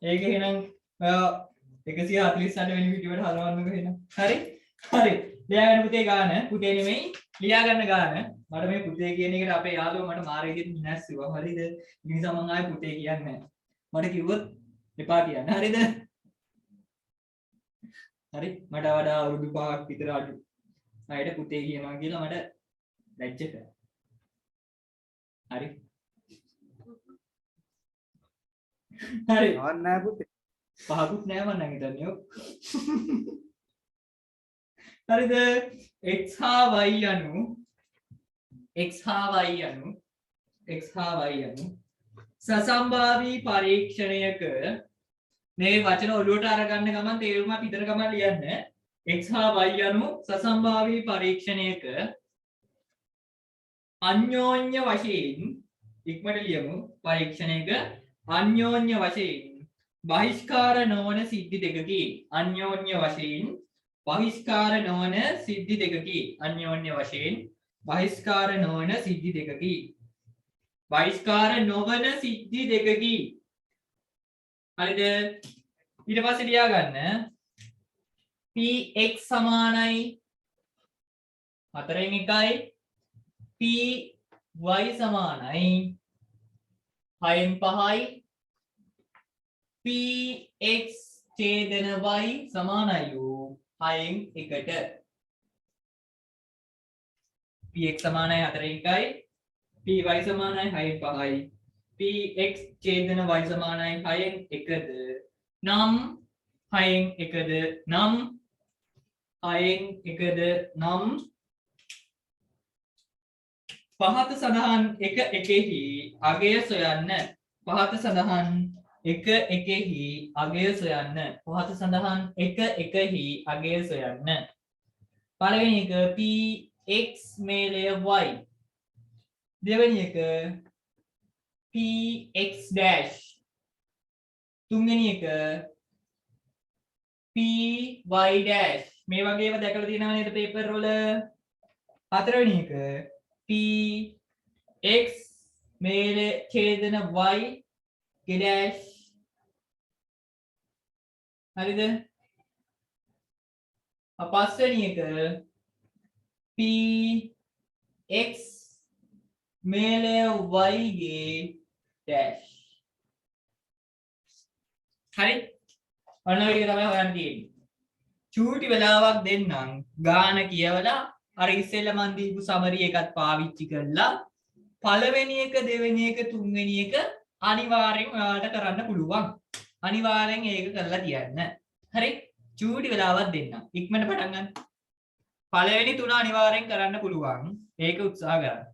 ඒක එහෙනම් 148 වෙනි වීඩියෝවට හලවන්නකෝ එහෙනම්. හරි? ලියාගන්න පුතේ ගාන. පුතේ නෙමෙයි ලියා ගන්න ගාන. මට මේ පුතේ කියන එකට අපේ යාළුවා මට මාර විදිහට නැස්සුවා. හරිද? ඒ නිසා මම ආයේ පුතේ කියන්නේ නැහැ. මට කිව්වොත් එපා කියන්න. හරිද? හරි. මට වඩා අවුරුදු 5ක් විතර අඩු අයට පුතේ කියනවා කියලා මට ලැජ්ජ කරා. හරි. නෑ පුතේ. පහකුත් නෑ මම නම් හිතන්නේ ඔව්. හරිද? x හා y අනු සසම්භාවී පරීක්ෂණයක මේ වචන ඔළුවට අරගන්න ගමන් තේරුමක් විතර ගමන් ලියන්න. x හා y අනු සසම්භාවී පරීක්ෂණයක අන්‍යෝන්‍ය වශයෙන් ඉක්මනට ලියමු. පරීක්ෂණයක අන්‍යෝන්‍ය වශයෙන් බහිෂ්කාර නොවන සිද්ධි දෙකකි. අන්‍යෝන්‍ය වශයෙන් බහිෂ්කාර නොවන සිද්ධි දෙකකි. අන්‍යෝන්‍ය වශයෙන් බහිෂ්කාර නොවන සිද්ධි දෙකකි. බහිෂ්කාර නොවන සිද්ධි දෙකකි. හරිද? ඊට පස්සේ ලියා ගන්න px සමානයි 4න් 1යි py සමානයි 6න් 5යි px ඡේදන y සමානයි වූ 6න් 1ට. px සමානයි 4න් 1යි py සමානයි 6න් 5යි px ඡේදන y සමානයි 6න් 1ද නම් 6න් 1ද නම් 6න් 1ද නම් පහත සඳහන් එක එකෙහි අගය සොයන්න. පහත සඳහන් එක එකෙහි අගය සොයන්න. පහත සඳහන් එක එකෙහි අගය සොයන්න. පළවෙනි එක px මේලය y. දෙවෙනි එක px dash. තුන්වෙනි එක py dash. මේ වගේ ඒවා දැකලා තියෙනව නේද පේපර් වල? හතරවෙනි එක px මේල ඡේදන y dash. හරිද? පස්වෙනි එක p x මේලය y ගේ dash හරි ඔන්න ඔය ටික තමයි හොයන්න තියෙන්නේ චූටි වෙලාවක් දෙන්නම් ගාන කියවලා අර ඉස්සෙල්ලා මන් දීපු සමරි එකත් පාවිච්චි කරලා පළවෙනි එක දෙවෙනි එක තුන්වෙනි එක අනිවාර්යෙන් ඔයාලට කරන්න පුළුවන් අනිවාර්යෙන් ඒක කරලා තියන්න හරි චූටි වෙලාවක් දෙන්නම් ඉක්මනට පටන් ගන්න පළවෙනි තුන අනිවාර්යෙන් කරන්න පුළුවන් ඒක උත්සාහ කරන්න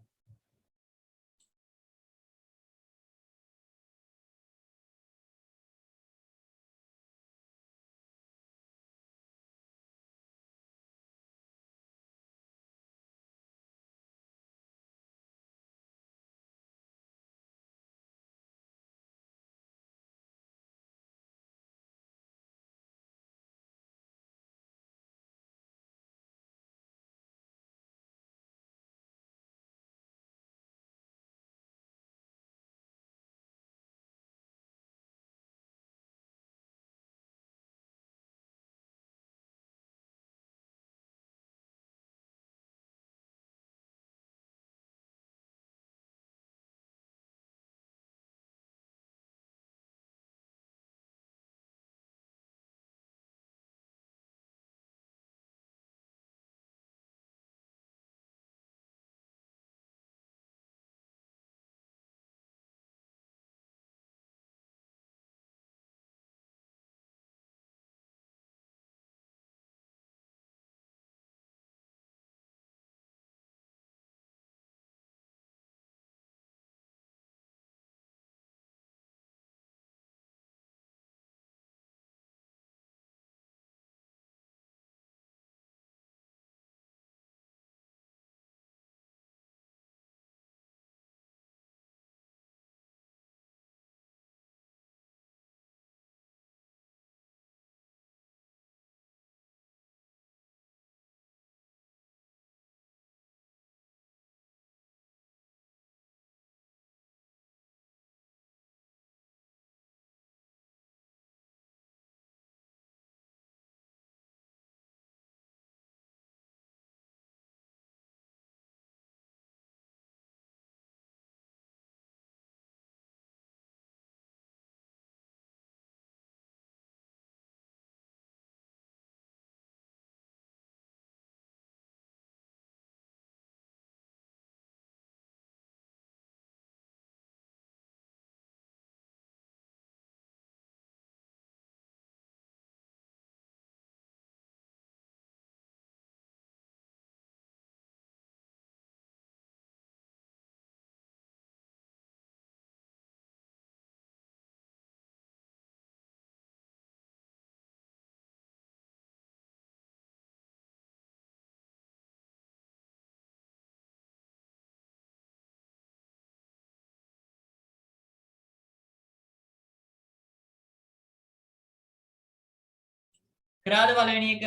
කරාද පළවෙනි එක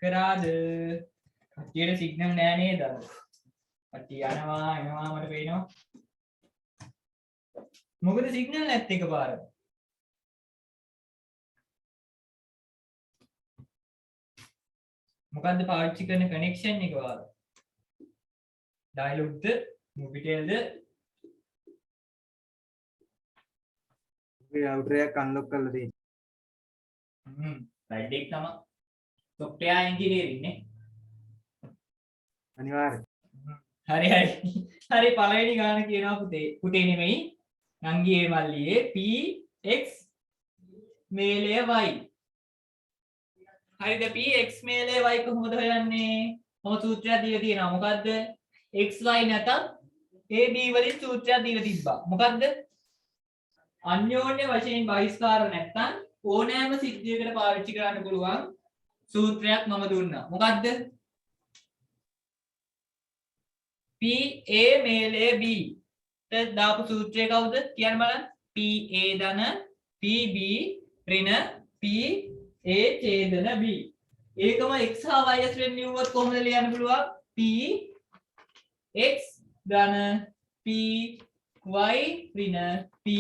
කරාද කට්ටියට සිග්නල් නෑ නේද කට්ටිය යනවා එනවා මට පේනවා මොකද සිග්නල් නැත්තේ එකපාරට මොකද්ද පාවිච්චි කරන කනෙක්ෂන් එක වාලා ඩයලොග්ද මොබිටෙල්ද මේ රවුටර් එක අන්ලොක් කරලා තියෙනවා රයිට් එක තමයි software engineering නේ අනිවාර්යයෙන් හරි හරි පළවෙනි ගාන කියනවා පුතේ නෙමෙයි නංගියේ මල්ලියේ p x මේලය y හරිද p x මේලය y කොහොමද හොයන්නේ මොන සූත්‍රයක් දීලා තියෙනවා මොකද්ද xy නැතත් ab වලින් සූත්‍රයක් දීලා තිබ්බා මොකද්ද අන්‍යෝන්‍ය වශයෙන් බහිස්කාර නැත්තම් ඕනෑම සිද්ධියකට පාවිච්චි කරන්න පුළුවන් සූත්‍රයක් මම දුන්නා මොකද්ද p a මේලය b ට දාපු සූත්‍රය කවුද කියන්න බලන්න p a ධන p b ඍණ p a ඡේදන b ඒකම x හා y ඇතුලෙන් නියුවොත් කොහොමද ලියන්න පුළුවන් p x ධන p y ඍණ p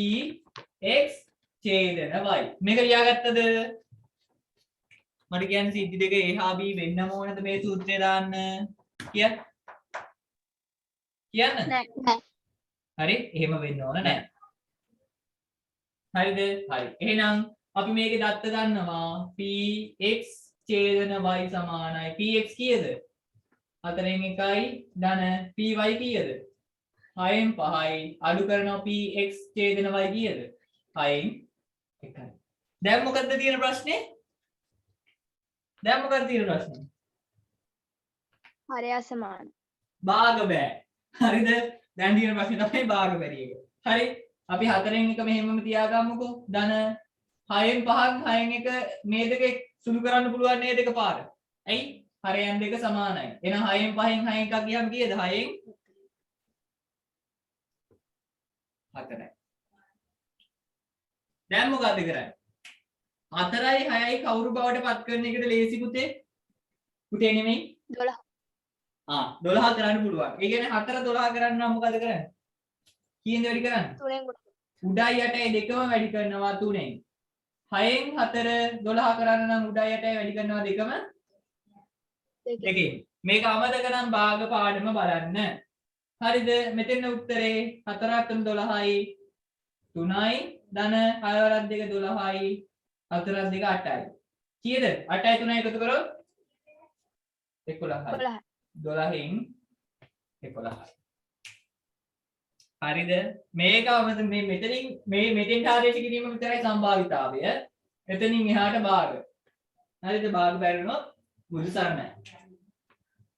x ඡේදන y මේක ලියාගත්තද මට කියන්නේ සිද්ධි දෙක A හා B වෙන්නම ඕනද මේ සූත්‍රය දාන්න කියන්න නෑ. හරි එහෙම වෙන්න ඕන නෑ හරිද හරි එහෙනම් අපි මේකේ දත්ත දන්නවා px ඡේදන y සමානයි px කීයද 4න් 1යි ධන py කීයද 6න් 5යි අඩු කරනවා px ඡේදන y කීයද 6න් 1යි දැන් මොකද්ද තියෙන ප්‍රශ්නේ දැන් මොකක්ද තියෙන ප්‍රශ්නේ හරය අසමාන. භාග බෑ හරිද දැන් තියෙන ප්‍රශ්නේ තමයි භාග බැරි එක හරි අපි 4න් 1 මෙහෙමම තියාගමුකෝ ධන 6න් 5න් 6න් 1 මේ දෙක සුළු කරන්න පුළුවන් නේද එකපාර ඇයි හරයන් දෙක සමානයි එහෙනම් 6න් 5න් 6 එකක් ගියම කීයද 6න් 4යි දැන් මොකද කරන්නේ 4යි 6යි කවුරු බවට පත් කරන එකට ලේසි පුතේ නෙමෙයි 12. 12 කරන්න පුළුවන්. ඒ කියන්නේ 4 12 කරන්න නම් මොකද කරන්නේ? කීයෙන් වැඩි කරන්නේ? 3ෙන් කොට. උඩයි යටයි දෙකම වැඩි කරනවා 3ෙන්. 6න් 4 12 කරන්න නම් උඩයි යටයි වැඩි කරනවා දෙකම 2කින්. මේක අමතක නම් භාග පාඩම බලන්න. හරිද? මෙතන උත්තරේ 4 3 12යි 3යි ධන 6 වරක් 2 12යි 4 2 8යි. කීයද? 8යි 3යි එකතු කරොත් 11යි. 12න් 11යි. හරිද? මේක මේ මෙතනින් මේ මෙතෙන්ට ආදේශ කිරීම විතරයි සම්භාවිතාවය. එතනින් එහාට භාග. හරිද? භාග බැරිනොත් බුදු සරණයි.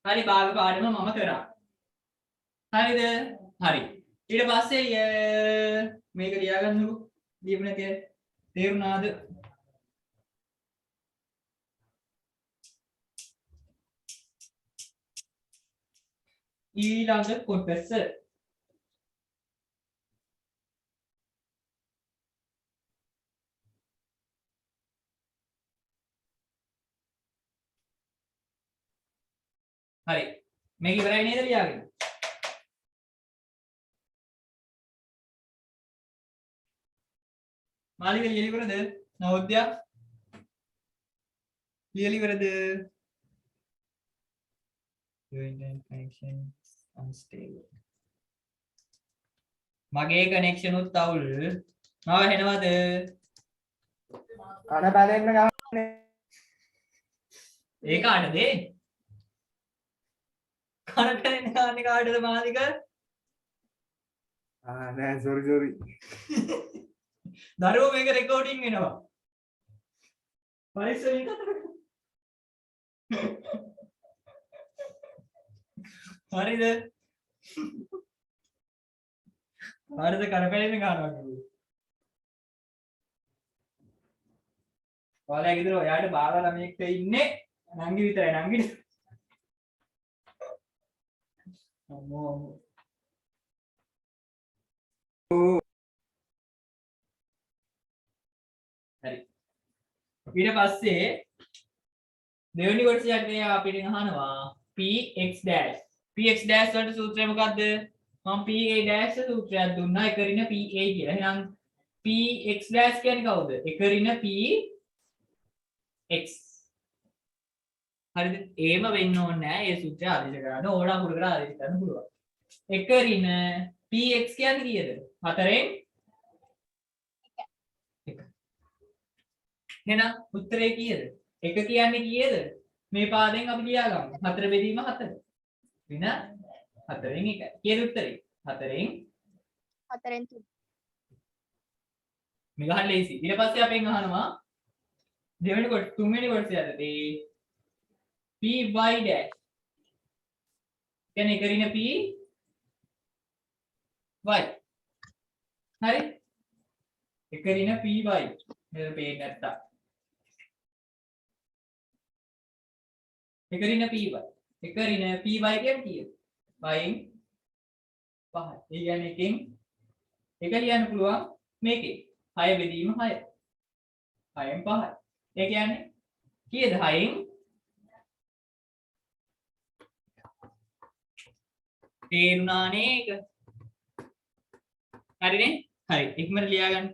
හරි භාග පාඩම මම කරා. හරිද? හරි. ඊට පස්සේ මේක ලියාගන්නකො. දීපු නැති තේරුණාද? ඊළඟ කොටස හරි මේක ඉවරයි නේද ලියාගෙන මාලික ලියලා ඉවරද නවෝදය ලියලා ඉවරද internet connection unstable මගේ කනෙක්ෂන් උත් අවුල් මම හෙනවද කන බැලෙන්න ගහන්නේ ඒ කාටද කනට එන්නේ කාටද මාලික නෑ සෝරි දරුවෝ මේක රෙකෝඩින් වෙනවා පරිස්සමින් කතා හරිද හරිද කරපැලෙන්න ගන්නවා කිව්වේ ඔයාලා ගෙදර ඔයාට බාලා ළමයෙක් ඉන්නේ නංගි විතරයි නංගි අම්මෝ හරි ඊට පස්සේ දෙවෙනි කොටසට මේ අපිට අහනවා px dash වලට සූත්‍රය මොකද්ද මම pa dash සූත්‍රයක් දුන්නා එක ඍණ pa කියලා එහෙනම් px dash කියන්නේ කවුද එක ඍණ px හරිද ඒම වෙන්න ඕනේ නෑ ඒ සූත්‍රය ආදේශ කරන්න ඕනා පුරු කරලා ආදේශ කරන්න පුළුවන් එක ඍණ px කියන්නේ කීයද 4න් 1 එහෙනම් උත්තරේ කීයද එක කියන්නේ කීයද මේ පාඩෙන් අපි ලියාගමු 4 බෙදීම 4 වින 4න් 1 කීයද උත්තරේ 4න් 4ෙන් 3. මේක හරිය ලේසි ඊට පස්සේ අපෙන් අහනවා දෙවෙනි කොට තුන්වෙනි කොටසේ යද්දී py dash කියන්නේ එක ඍණ p y හරි එක ඍණ py මෙතන පේන්නේ නැත්තම් එක ඍණ py එක ඍණ py කියන්නේ කීයද 5න් 5 ඒ කියන්නේ එකෙන් එක ලියන්න පුළුවන් මේකේ 6 බෙදීම 6 6න් 5 ඒ කියන්නේ කීයද 6න් තේරුණානේ ඒක හරිනේ හරි ඉක්මනට ලියාගන්න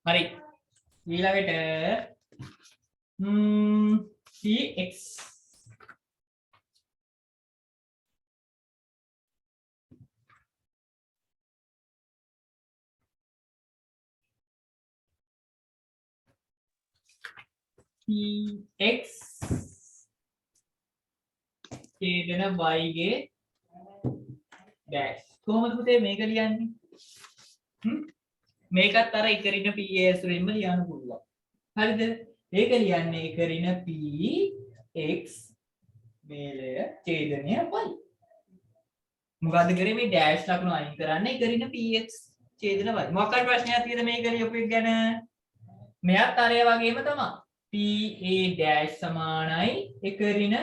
හරි ඊළඟට px px ඡේදන y ගේ dash කොහොමද පුතේ මේක ලියන්නේ මේකත් අර එකරින px වලින්ම ලියන්න පුළුවන් හරිද ඒක ලියන්නේ එකරින px මේලය ඡේදනය y මොකද්ද කරේ මේ dash ලකුණු අයින් කරන්න එකරින px ඡේදන y මොකක්ද ප්‍රශ්නයක් තියෙද මේක ලියපු එක ගැන මෙයත් අර ඒ වගේම තමයි pa dash සමානයි එකරින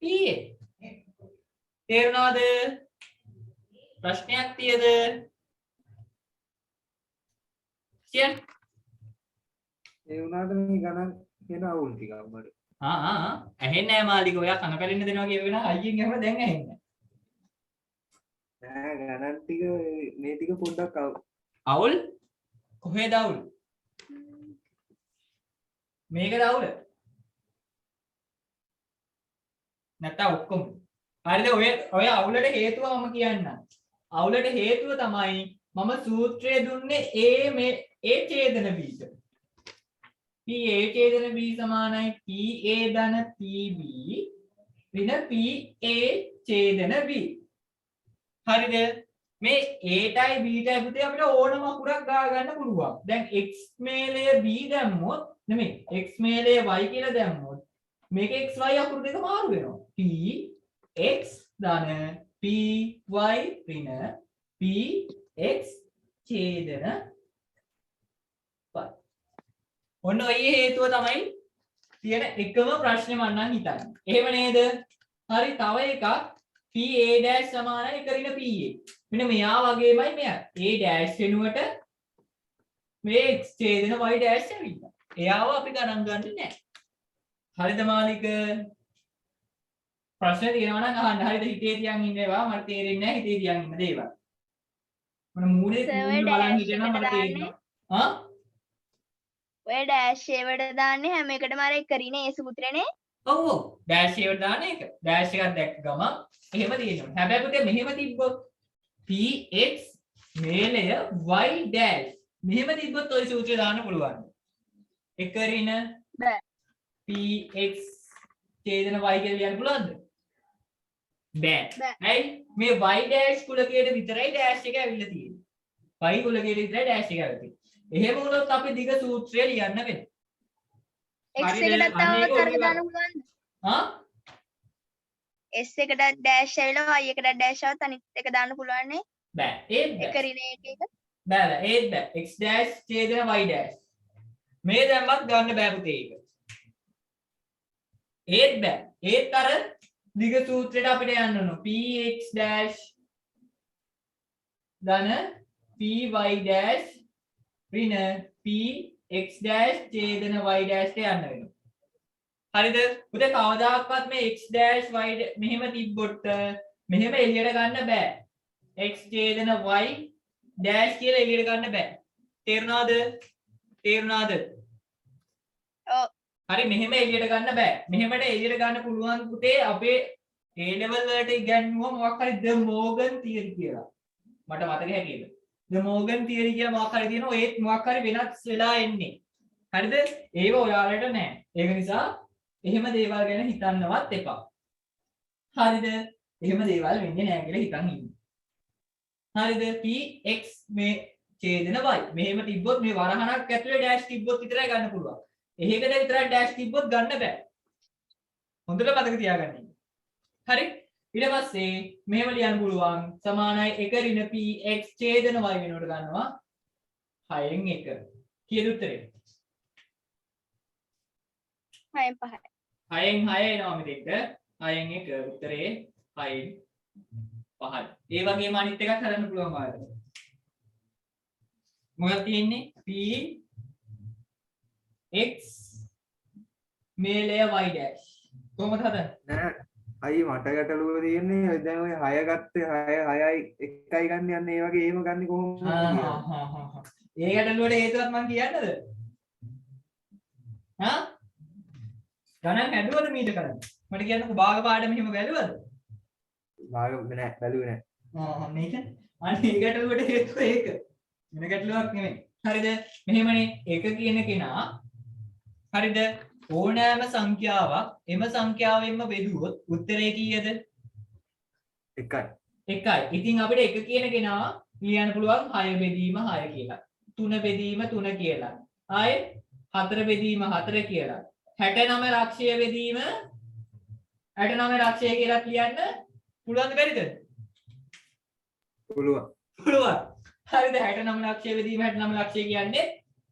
pa තේරුණාද ප්‍රශ්නයක් තියද කියන්න ඒ වුණාට මේ ගණන් කියන අවුල් ටිකක් මට ඇහෙන්නේ නැහැ මාලික ඔයා කන කලින්න දෙනවා කියවෙන අයියෙන් එහෙම දැන් ඇහෙන්නේ නෑ ගණන් ටික මේ ටික පොඩ්ඩක් අවුල් කොහෙද අවුල් මේකද අවුල නැත්නම් ඔක්කොම හරිද ඔය අවුලට හේතුව මම කියන්නම් අවුලට හේතුව තමයි මම සූත්‍රය දුන්නේ ඒ ඡේදන බීජ pa ඡේදන b සමානයි pa ධන pb ඍණ pa ඡේදන b හරිද මේ a ටයි b ටයි පුතේ අපිට ඕනම අකුරක් ගා ගන්න පුළුවන් දැන් x මේලය b දැම්මොත් නෙමෙයි x මේලය y කියලා දැම්මොත් මේක xy අකුරු දෙක මාරු වෙනවා p x ධන py ඍණ p x ඡේදන y ඔන්න ඔය හේතුව තමයි තියෙන එකම ප්‍රශ්නේ මම නම් හිතන්නේ. එහෙම නේද? හරි තව එකක් pa dash සමානයි එකරින pa. මෙන්න මෙයා වගේමයි මෙයා. a dash වෙනුවට මේ x ඡේදන y dash ඇවිල්ලා. එයාව අපි ගණන් ගන්නේ නැහැ. හරිද මාලික? ප්‍රශ්නේ තියෙනවා නම් අහන්න. හරිද? හිතේ තියන් ඉන්නේවා මට තේරෙන්නේ නැහැ හිතේ තියන් ඉන්න දේවල්. මම මූලේ බලන් හිටියනම් මට තේරෙනවා. හා? ඔය ඩෑෂ් ඒවට දාන්නේ හැම එකටම අර එකරින ඒ සූත්‍රනේ ඔව් ඔව් ඩෑෂ් ඒවට දාන එක ඩෑෂ් එකක් දැක්ක ගමන් එහෙම තියෙනවා හැබැයි පුතේ මෙහෙම තිබ්බොත් px මේලය y dash මෙහෙම තිබ්බොත් ඔය සූත්‍රය දාන්න පුළුවන් එකරින බෑ px ඡේදන y කියලා ලියන්න පුළුවන්ද බෑ ඇයි මේ y dash කුලකයට විතරයි dash එක ඇවිල්ලා තියෙන්නේ y කුලකයට විතරයි dash එක ඇවිල්ලා තියෙන්නේ එහෙම වුණොත් අපි දිග සූත්‍රය ලියන්න වෙනවා. x එකටත් තාමත් අරක දාන්න පුළුවන්ද? හා? s එකට ඩෑෂ් ඇවිල්ලා y එකට ඩෑෂ් આવත් අනිත් එක දාන්න පුළුවන් නේ? බෑ. ඒත් බෑ. එකරින එක. බෑ ඒත් බෑ. x dash ඡේදන y dash. මේ දැම්මත් ගන්න බෑ පුතේ ඒක. ඒත් බෑ. ඒත් අර දිග සූත්‍රයට අපිට යන්න ඕන. px dash ධන py dash ඍණ px dash ඡේදන y dash ට යන්න වෙනවා. හරිද? පුතේ කවදාකවත් මේ x dash y මෙහෙම තිබ්බොත් මෙහෙම එළියට ගන්න බෑ. x ඡේදන y dash කියලා එළියට ගන්න බෑ. තේරුණාද? තේරුණාද? ඔව්. හරි මෙහෙම එළියට ගන්න බෑ. මෙහෙමට එළියට ගන්න පුළුවන් පුතේ අපේ A level වලට ඉගෙනුවා මොකක් හරි the Morgan theory කියලා. මට මතක හැටියට. the Morgan theory කියලා මොකක් හරි තියෙනවා ඒත් මොකක් හරි වෙනස් වෙලා එන්නේ හරිද ඒව ඔයාලට නෑ ඒක නිසා එහෙම දේවල් ගැන හිතන්නවත් එපා හරිද එහෙම දේවල් වෙන්නේ නෑ කියලා හිතන් ඉන්න හරිද px මේ ඡේදන y මෙහෙම තිබ්බොත් මේ වරහණක් ඇතුලේ ඩෑෂ් තිබ්බොත් විතරයි ගන්න පුළුවන් එහෙකට විතරයි ඩෑෂ් තිබ්බොත් ගන්න බෑ හොඳට මතක තියාගන්න හරි ඊට පස්සේ මෙහෙම ලියන්න පුළුවන් සමානයි එක ඍණ px ඡේදන y වෙනුවට ගන්නවා 6න් 1 කීයද උත්තරේ 6න් 5 6න් 6 එනවා මෙතෙන්ට 6න් 1 උත්තරේ 6න් 5යි ඒ වගේම අනිත් එකක් හදන්න පුළුවන් ඔයාලට මොකක්ද තියෙන්නේ px මේලය y dash කොහොමද හදන්නේ නෑ අයි මට ගැටලුව තියෙන්නේ ඔය දැන් ඔය 6 ගත්තේ 6 6යි 1යි ගන්න යන්නේ ඒ වගේ එහෙම ගන්නේ කොහොමද ඒ ගැටලුවට හේතුවක් මම කියන්නද? හා? ගණන් හැදුවද මීට කලින්? මට කියන්නකෝ භාග පාඩම එහෙම බැලුවද? භාග නෑ බැලුවේ නෑ. මේක අනේ ඒ ගැටලුවට හේතුව ඒක. වෙන ගැටලුවක් නෙමෙයි. හරිද? මෙහෙමනේ එක කියන කෙනා හරිද ඕනෑම සංඛ්‍යාවක් එම සංඛ්‍යාවෙන්ම බෙදුවොත් උත්තරේ කීයද? 1යි. 1යි. ඉතින් අපිට එක කියන කෙනා ලියන්න පුළුවන් 6 බෙදීම 6 කියලා. 3 බෙදීම 3 කියලා. ආයේ 4 බෙදීම 4 කියලා. 69 ලක්ෂය බෙදීම 69 ලක්ෂය කියලා කියන්න පුළුවන්ද බැරිද? පුළුවන්. පුළුවන්. හරිද? 69 ලක්ෂය බෙදීම 69 ලක්ෂය කියන්නේ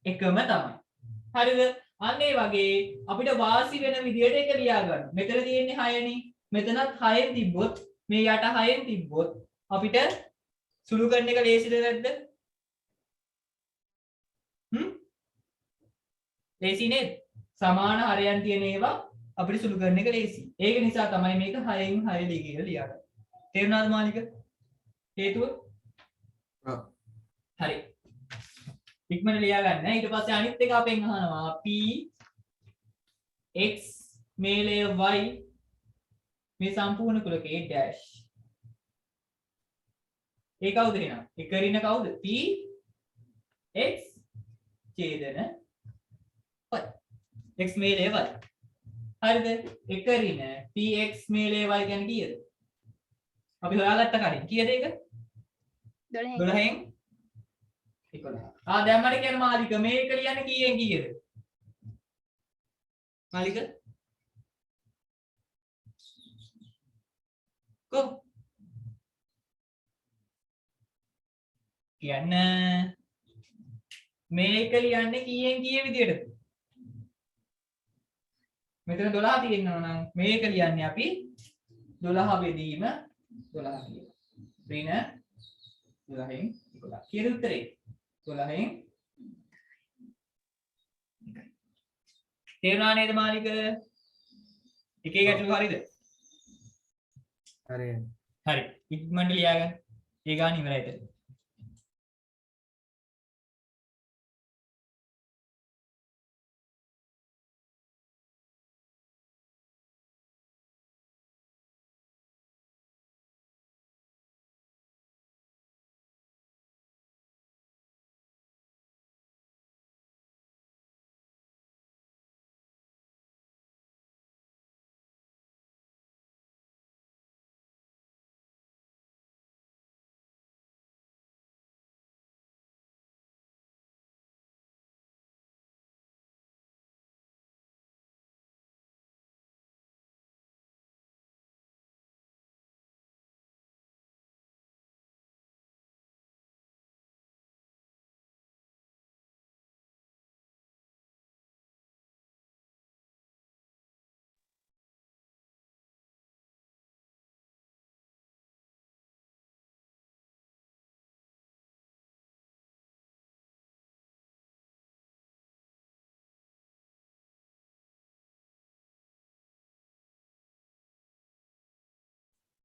එකම තමයි. හරිද? අන්න ඒ වගේ අපිට වාසි වෙන විදියට එක ලියා ගන්න. මෙතන තියෙන්නේ 6 නේ. මෙතනත් 6න් තිබ්බොත් මේ යට 6න් තිබ්බොත් අපිට සුළු කරන එක ලේසිද නැද්ද? ලේසි නේද? සමාන හරයන් තියෙන ඒවා අපිට සුළු කරන එක ලේසි. ඒක නිසා තමයි මේක 6න් 6 දී කියලා ලියාගන්නේ. තේරුණාද මාලික? හේතුව? ඔව්. හරි. ඉක්මනට ලියා ගන්න. ඊට පස්සේ අනිත් එක අපෙන් අහනවා p x මේලය y මේ සම්පූර්ණ කුලකයේ ඩෑෂ්. ඒ කවුද එහෙනම්? එක ඍණ කවුද? p x ඡේදන y. x මේලය y. හරිද? එක ඍණ px මේලය y කියන්නේ කීයද? අපි හොයාගත්ත කලින් කීයද ඒක? 12න් 11. දැන් මට කියන්න මාලික මේක ලියන්න කීයෙන් කීයද? මාලික කො කියන්න මේක ලියන්නේ කීයෙන් කීයේ විදියටද? මෙතන 12 තියෙනවා නම් මේක ලියන්නේ අපි 12 බෙදීම 12 කියලා. ඍණ 12න් 11. කීයද උත්තරේ? 12න් 1යි. තේරුණා නේද මාලික? එකේ ගැටලු හරිද? හරි. හරි. ඉක්මනට ලියාගන්න. ඒ ගාන ඉවරයි එතන.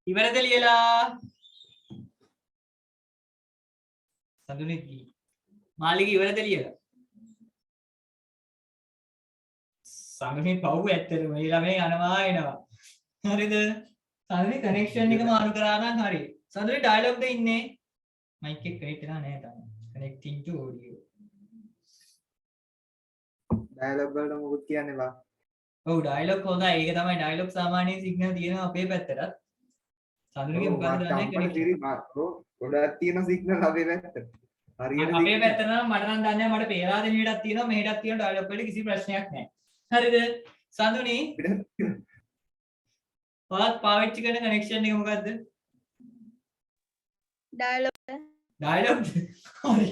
ඉවරද ලියලා? සඳුනි මාලික ඉවරද ලියලා? සඳුනි පව් ඇත්තටම මේ ළමයි යනවා එනවා. හරිද? සඳුනි කනෙක්ෂන් එක මාරු කරා නම් හරි. සඳුනි ඩයලොග් ද ඉන්නේ? මයික් එක කනෙක්ට් වෙලා නැහැ තාම. කනෙක්ටිං ටු ඔඩියෝ. ඩයලොග් වලට මොකුත් කියන්න බෑ. ඔව් ඩයලොග් හොඳයි. ඒක තමයි ඩයලොග් සාමාන්‍යයෙන් සිග්නල් තියෙනවා අපේ පැත්තටත්. සඳුනිගේ මොකද දන්නේ කනෙක්ට්. ගොඩක් තියෙන සිග්නල් අපේ පැත්තට. හරියට අපේ පැත්තට නම් මට නම් දන්නේ නැහැ. මට පේරාදෙනියටත් තියෙනවා මෙහෙටත් තියෙනවා ඩයලොග් වලට කිසි ප්‍රශ්නයක් නැහැ. හරිද? සඳුනි ඔයාත් පාවිච්චි කරන කනෙක්ෂන් එක මොකද්ද? ඩයලොග් ඩයලොග් හරි.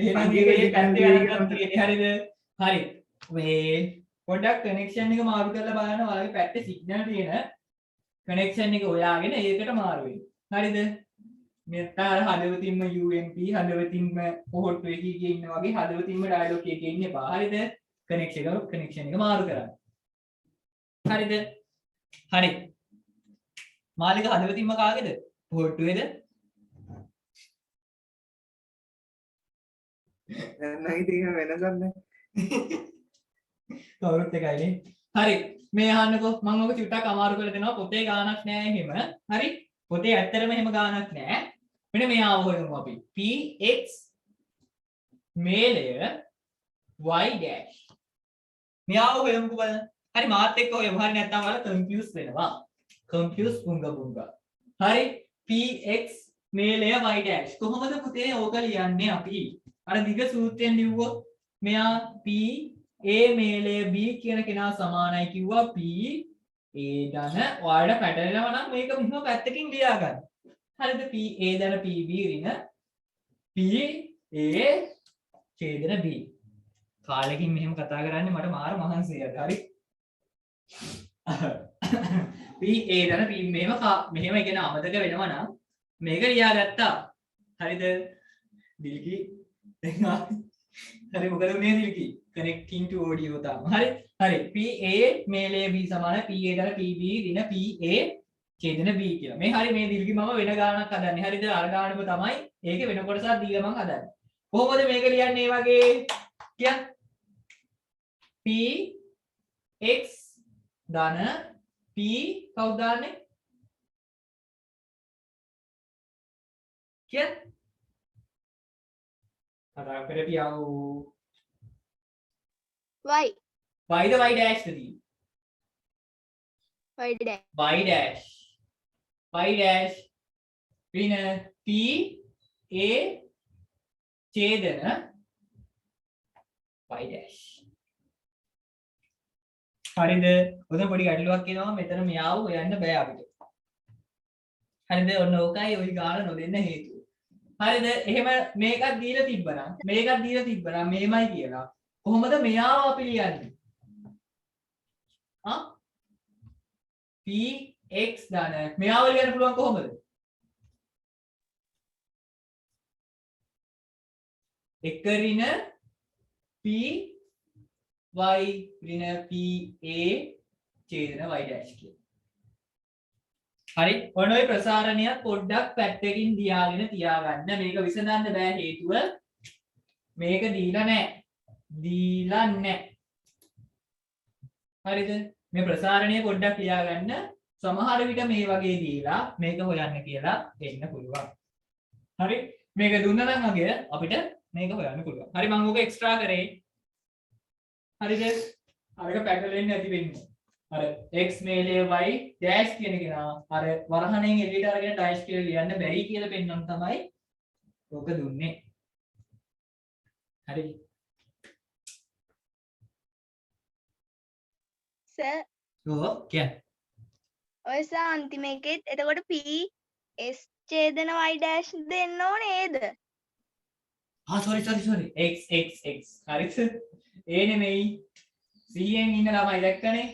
එහෙනම් මේකේ පැත්තේ අරන් තියෙන්නේ හරිද? හරි. මේ පොඩ්ඩක් කනෙක්ෂන් එක මාරු කරලා බලන්න ඔයාලගේ පැත්තේ සිග්නල් තියෙන කනෙක්ෂන් එක හොයාගෙන ඒකට මාරු වෙන්න. හරිද? මෙතන හදවතින්ම UMP හදවතින්ම පොහොට්ටු එකේ ඉන්න වගේ හදවතින්ම ඩයලොග් එකේ ඉන්න එපා. හරිද? කනෙක්ෂන් එක මාරු කරන්න. හරිද? හරි. මාලික හදවතින්ම කාගේද? පොහොට්ටුවේද? දැන් නම් ඉතින් වෙනසක් නැහැ. කවුරුත් එකයිනේ. හරි. මේ අහන්නකෝ මම ඔක චුට්ටක් අමාරු කරලා දෙනවා. පොතේ ගානක් නෑ එහෙම. හරි. පොතේ ඇත්තටම එහෙම ගානක් නෑ. මෙන්න මේ ආව හොයමු අපි. px මේලය y dash. මේ ආව හොයමුකෝ බලන්න. හරි මාත් එක්ක හොයමු. හරි නැත්නම් ඔයාලා කන්ෆියුස් වෙනවා. කන්ෆියුස් උංග. හරි. px මේලය y dash. කොහොමද පුතේ ඕක ලියන්නේ අපි? අර දිග සූත්‍රයෙන් ලිව්වොත් මෙයා p a මේලය b කියන කෙනා සමානයි කිව්වා p a ධන ඔයාලට පැටලෙනවා නම් මේක මෙහෙම පැත්තකින් ලියා ගන්න. හරිද? p a ධන p b ඍණ p a ඡේදන b. කාලෙකින් මෙහෙම කතා කරන්නේ මට මාර මහන්සියක්. හරි. p a ධන p මෙහෙම ඉගෙන අමතක වෙනවා නම් මේක ලියාගත්තා. හරිද? දිල්කි හරි මොකද මේ දිල්කි connecting to audio තාම. හරි. pa මේලය b සමාන pa දාලා pb ඍණ pa ඡේදන b කියලා. මේ හරි මේ දිල්කි මම වෙන ගානක් හදන්නේ. හරිද? අර ගානම තමයි ඒකේ වෙන කොටසක් දීලා මම හදන්නේ. කොහොමද මේක ලියන්නේ වගේ? කියන්න. px ධන p කවුද දාන්නේ? කියන්න. කතා කරපියව y y ද y dash ද තියෙන්නේ y dash y dash ඍණ p a ඡේදන y dash. හරිද? ඔතන පොඩි ගැටලුවක් එනවා. මෙතන මෙයාව හොයන්න බෑ අපිට. හරිද? ඔන්න ඕකයි ওই ගාන නොදෙන්න හේතුව. හරිද? එහෙම මේකක් දීලා තිබ්බනම් මෙහෙමයි කියලා. කොහොමද මෙයාව අපි ලියන්නේ? px ධන මෙයාව ලියන්න පුළුවන් කොහොමද? එක ඍණ p y ඍණ p a ඡේදන y dash කියලා. හරි. ඔන්න ඔය ප්‍රසාරණය පොඩ්ඩක් පැත්තකින් තියාගෙන තියාගන්න. මේක විසඳන්න බෑ හේතුව මේක දීලා නැහැ. හරිද? මේ ප්‍රසාරණය පොඩ්ඩක් ලියාගන්න. සමහර විට මේ වගේ දීලා මේක හොයන්න කියලා දෙන්න පුළුවන්. හරි. මේක දුන්නා නම් අගය අපිට මේක හොයන්න පුළුවන්. හරි මම ඕක එක්ස්ට්‍රා කරේ. හරිද? අරක පැටලෙන්නේ නැති වෙන්න. අර x මේලය y dash කියන කෙනා අර වරහණෙන් එළියට අරගෙන dash කියලා ලියන්න බැරි කියලා පෙන්වන්න තමයි ඕක දුන්නේ. හරි. සර් කියන්න. ඔය සර් අන්තිම එකෙත් එතකොට p s ඡේදන y dash දෙන්න ඕනේ නේද? sorry x හරිද? ඒ නෙමෙයි c යෙන් ඉන්න ළමයි දැක්කනේ.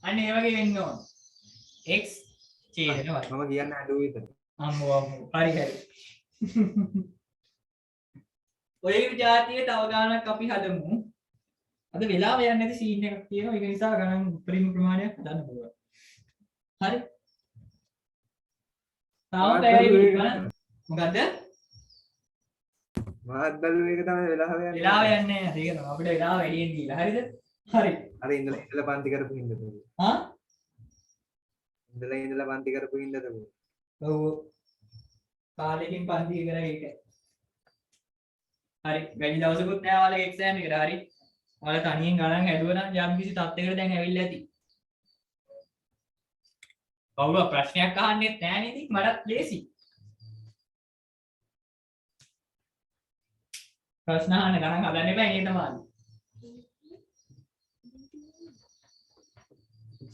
අන්න ඒ වගේ වෙන්න ඕන. x ඡේදන y. මම කියන්න අඩුව විතර. අම්මෝ හරි. ඔය විජාතියේ තව ගානක් අපි හදමු. අද වෙලාව යන්නේ නැති සීන් එකක් තියෙනවා. ඒක නිසා ගණන් උපරිම ප්‍රමාණයක් හදන්න පුළුවන්. හරි. තාම පැයයි මොකද්ද? මාත් බැලුව එක තමයි වෙලාව යන්නේ. වෙලාව යන්නේ නැහැ. ඒක තමයි අපිට වෙලාව වැඩියෙන් දීලා. හරිද? හරි. අර ඉඳලා පන්ති කරපු හින්දාද? ඉඳලා පන්ති කරපු හින්දාද? ඔව්. කාලෙකින් පන්ති කරා ඒක. හරි. වැඩි දවසකුත් නෑ ඔයාලගේ එක්සෑම් එකට. හරි. ඔයාලා තනියෙන් ගණන් හැදුවා නම් යම් කිසි තත්යකට දැන් ඇවිල්ලා ඇති. කවුරුත් ප්‍රශ්නයක් අහන්නෙත් නෑ නේද? මටත් ලේසි. ප්‍රශ්න අහන්න ගණන් හදන්න එපා නේද මාළු?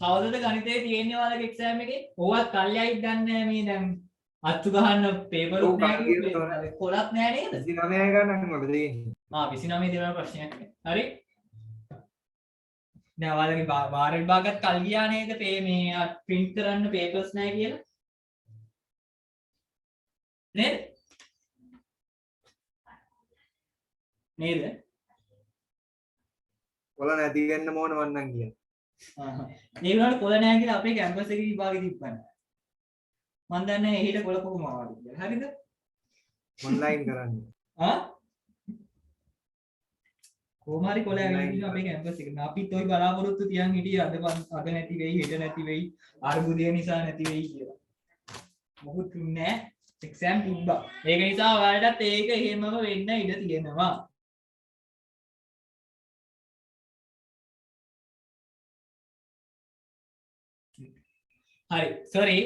කවදද ගණිතේ තියෙන්නේ ඔයාලගේ එක්සෑම් එකේ? ඕවත් කල්යයිත් දන්නේ මේ දැන් අච්චු ගහන්න පේපර් උත් නෑ කොලත් නෑ නේද? 29 ගණන් වල තියෙන්නේ. 29 දෙවන ප්‍රශ්නයක් නේ. හරි. දැන් ඔයාලගේ වාර විභාගات කල් ගියා නේද? මේ print කරන්න papers නැහැ කියලා. නේද? නේද? කොළ නැති වෙන්න ඕන වන්නම් කියන. ඒ වුණාට කොළ නැහැ කියලා අපේ කැම්පස් එකේ විභාගෙ තිබ්බනේ. මම දන්නේ එහෙට කොළ කොහොම ආවද කියලා. හරිද? ඔන්ලයින් කරන්න. කොහොම හරි කොළ ඇවිල්ලා ඉන්නවා අපේ කැම්පස් එකේ. අපිත් ওই බලාපොරොත්තු තියන් හිටියේ අද නැති වෙයි, හෙට නැති වෙයි, අර්බුදය නිසා නැති වෙයි කියලා. මොකුත් නෑ. එක්සෑම් තිබ්බා. ඒක නිසා ඔයාලටත් ඒක එහෙමම වෙන්න ඉඩ තියෙනවා. හරි sorry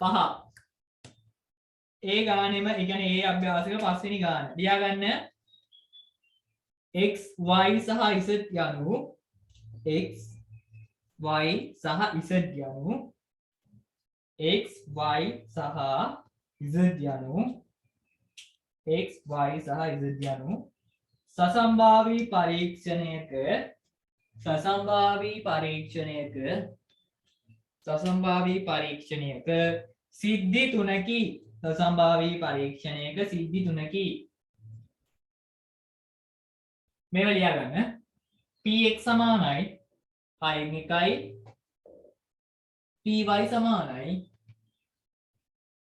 පහ ඒ ගානෙම ඒ කියන්නේ ඒ අභ්‍යාසික පස්වෙනි ගාන ලියා ගන්න x y සහ z යනු x y සහ z යනු x y සහ z යනු x y සහ z යනු සසම්භාවී පරීක්ෂණයක සිද්ධි තුනකි සසම්භාවී පරීක්ෂණයක සිද්ධි තුනකි මේවා ලියා ගන්න px සමානයි sin 1යි py සමානයි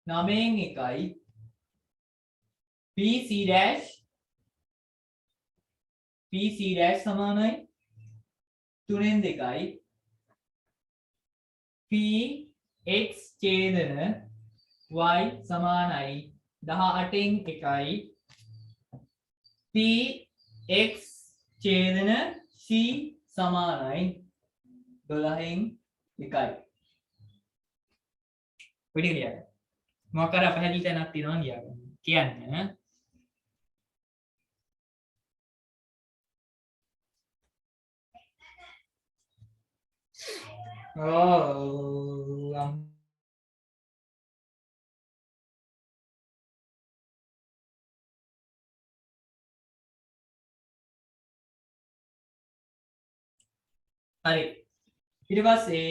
9න් 1යි pc සමානයි 3න් 2යි px ඡේදන y සමානයි 18න් 1යි px ඡේදන c සමානයි 12න් 1යි පිටි ලියන්න මොකක් කර අපහැදිලි තැනක් තියෙනවා ලියන්න කියන්න හරි ඊට පස්සේ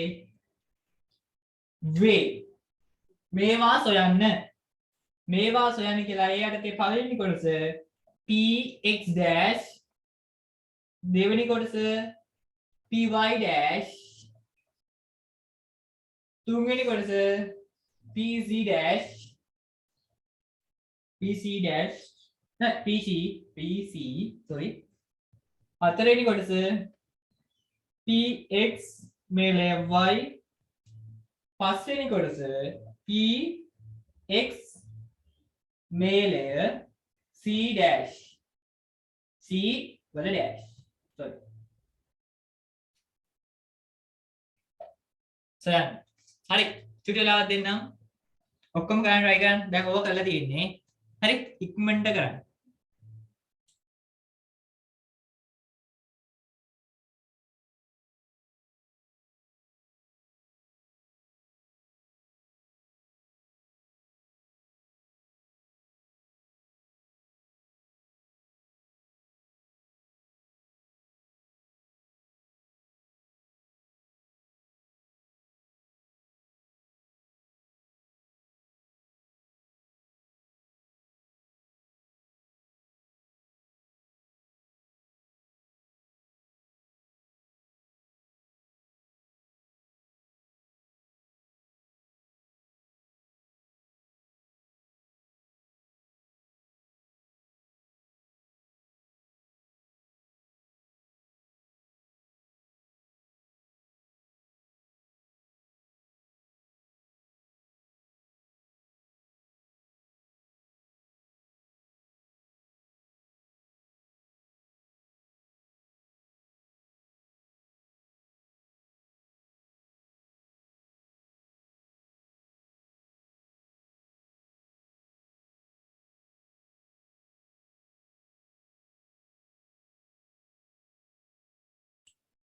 ද්වේ මේවා සොයන්න කියලා එයාට පළවෙනි කොටස px dash දෙවෙනි කොටස py dash තුන්වෙනි කොටස pc sorry හතරවෙනි කොටස px මේලය y පස්වෙනි කොටස px මේලය c dash c වල dash sorry සයන් හරි චුටි වෙලාවක් දෙන්නම් ඔක්කොම ගන්න try කරන්න දැන් ඕක කරලා තියෙන්නේ හරි ඉක්මනට කරන්න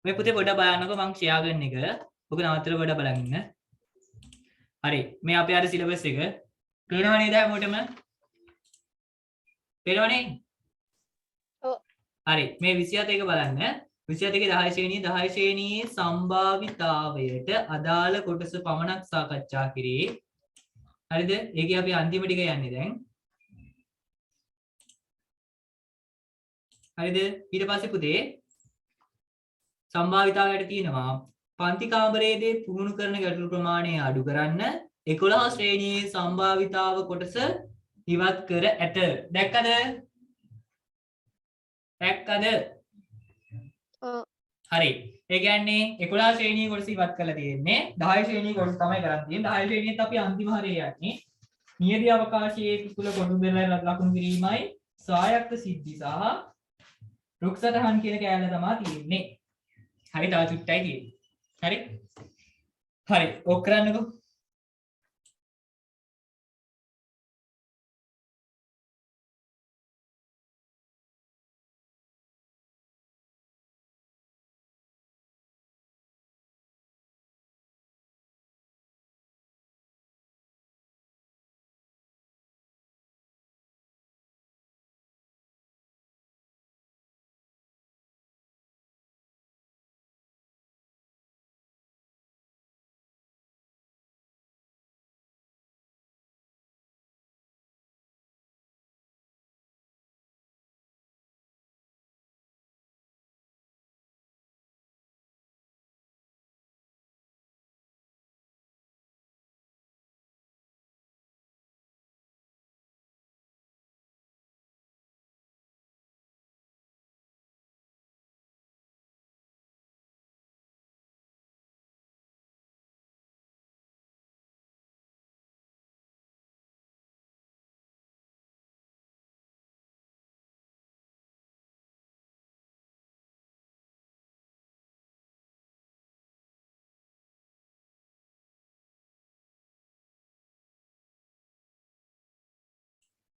මේ පුතේ පොඩ්ඩක් බලන්නකෝ මම ෂෙයා කරන එක. ඔක නවත්තලා පොඩ්ඩක් බලන් ඉන්න. හරි. මේ අපේ අර සිලබස් එක. පේනව නේද හැමෝටම? පේනවනේ? ඔව්. හරි. මේ 27 එක බලන්න. 27 10 ශ්‍රේණියේ සම්භාවිතාවයට අදාළ කොටස පමණක් සාකච්ඡා කිරේ. හරිද? ඒකේ අපි අන්තිම ටික යන්නේ දැන්. හරිද? ඊට පස්සේ පුතේ සම්භාවිතාවයට තියෙනවා පන්ති කාමරයේදී පුහුණු කරන ගැටළු ප්‍රමාණය අඩු කරන්න 11 ශ්‍රේණියේ සම්භාවිතාව කොටස ඉවත් කර ඇත. දැක්කද? දැක්කද? ඔව්. හරි. ඒ කියන්නේ 11 ශ්‍රේණිය කොටස ඉවත් කරලා තියෙන්නේ 10 ශ්‍රේණිය කොටස තමයි කරන් තියෙන්නේ. 10 ශ්‍රේණියත් අපි අන්තිම හරිය යන්නේ. නියති අවකාශයේ තුල කොටු දෙකලා ලකුණු කිරීමයි ස්වායක්ත සිද්ධි සහ රුක් සටහන් කියන කෑල්ල තමයි තියෙන්නේ. හරි තව චුට්ටයි තියෙන්නේ. හරි. හරි. ඔක් කරන්නකෝ.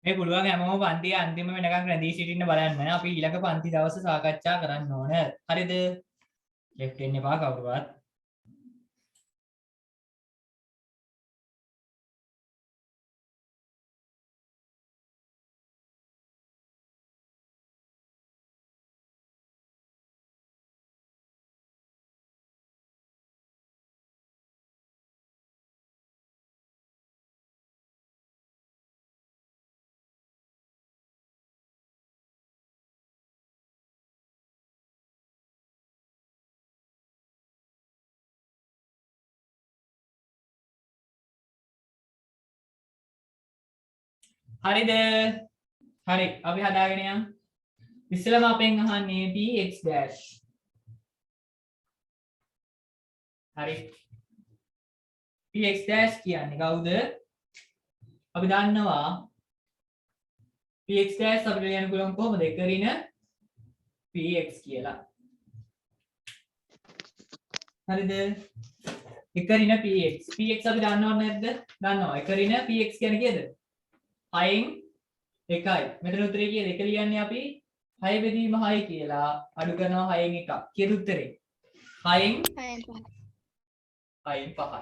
මේ පුළුවන් හැමෝම පන්තියේ අන්තිම වෙනකන් රැඳී සිටින්න බලන්න. අපි ඊළඟ පන්ති දවස් සාකච්ඡා කරන්න ඕන. හරිද? ලෙෆ්ට් වෙන්න එපා කවුරුවත්. හරිද? හරි. අපි හදාගෙන යමු. ඉස්සෙල්ලාම අපෙන් අහන්නේ px dash. හරි. px dash කියන්නේ කවුද? අපි දන්නවා px dash අපිට ලියන්න පුළුවන් කොහොමද? එකරින px කියලා. හරිද? එකරින px. px අපි දන්නවද නැද්ද? දන්නවා. එකරින px කියන්නේ කීයද? 6න් 1යි. මෙතන උත්තරේ කීයද? 1 ලියන්නේ අපි 6 බෙදීම 6 කියලා. අඩු කරනවා 6න් 1ක්. කීයද උත්තරේ? 6න් 5යි.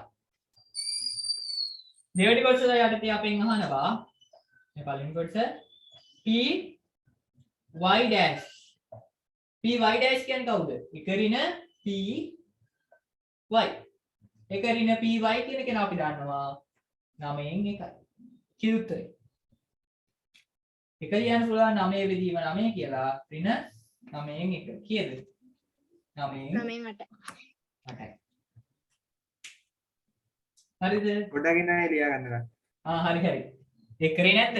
දෙවෙනි කොටස යටතේ අපෙන් අහනවා මේ පළවෙනි කොටස p y dash. p y dash කියන්නේ කවුද? එකරින p y. එකරින p y කියන කෙනා අපි දන්නවා 9න් 1යි. කීයද උත්තරේ? එක ලියන්න පුළුවන් 9 බෙදීම 9 කියලා. ඍණ 9න් 1. කීයද? 9න් 8යි. හරිද? ගොඩගෙන ආයෙ ලියා ගන්නවා. හරි හරි. ඒක කරේ නැද්ද?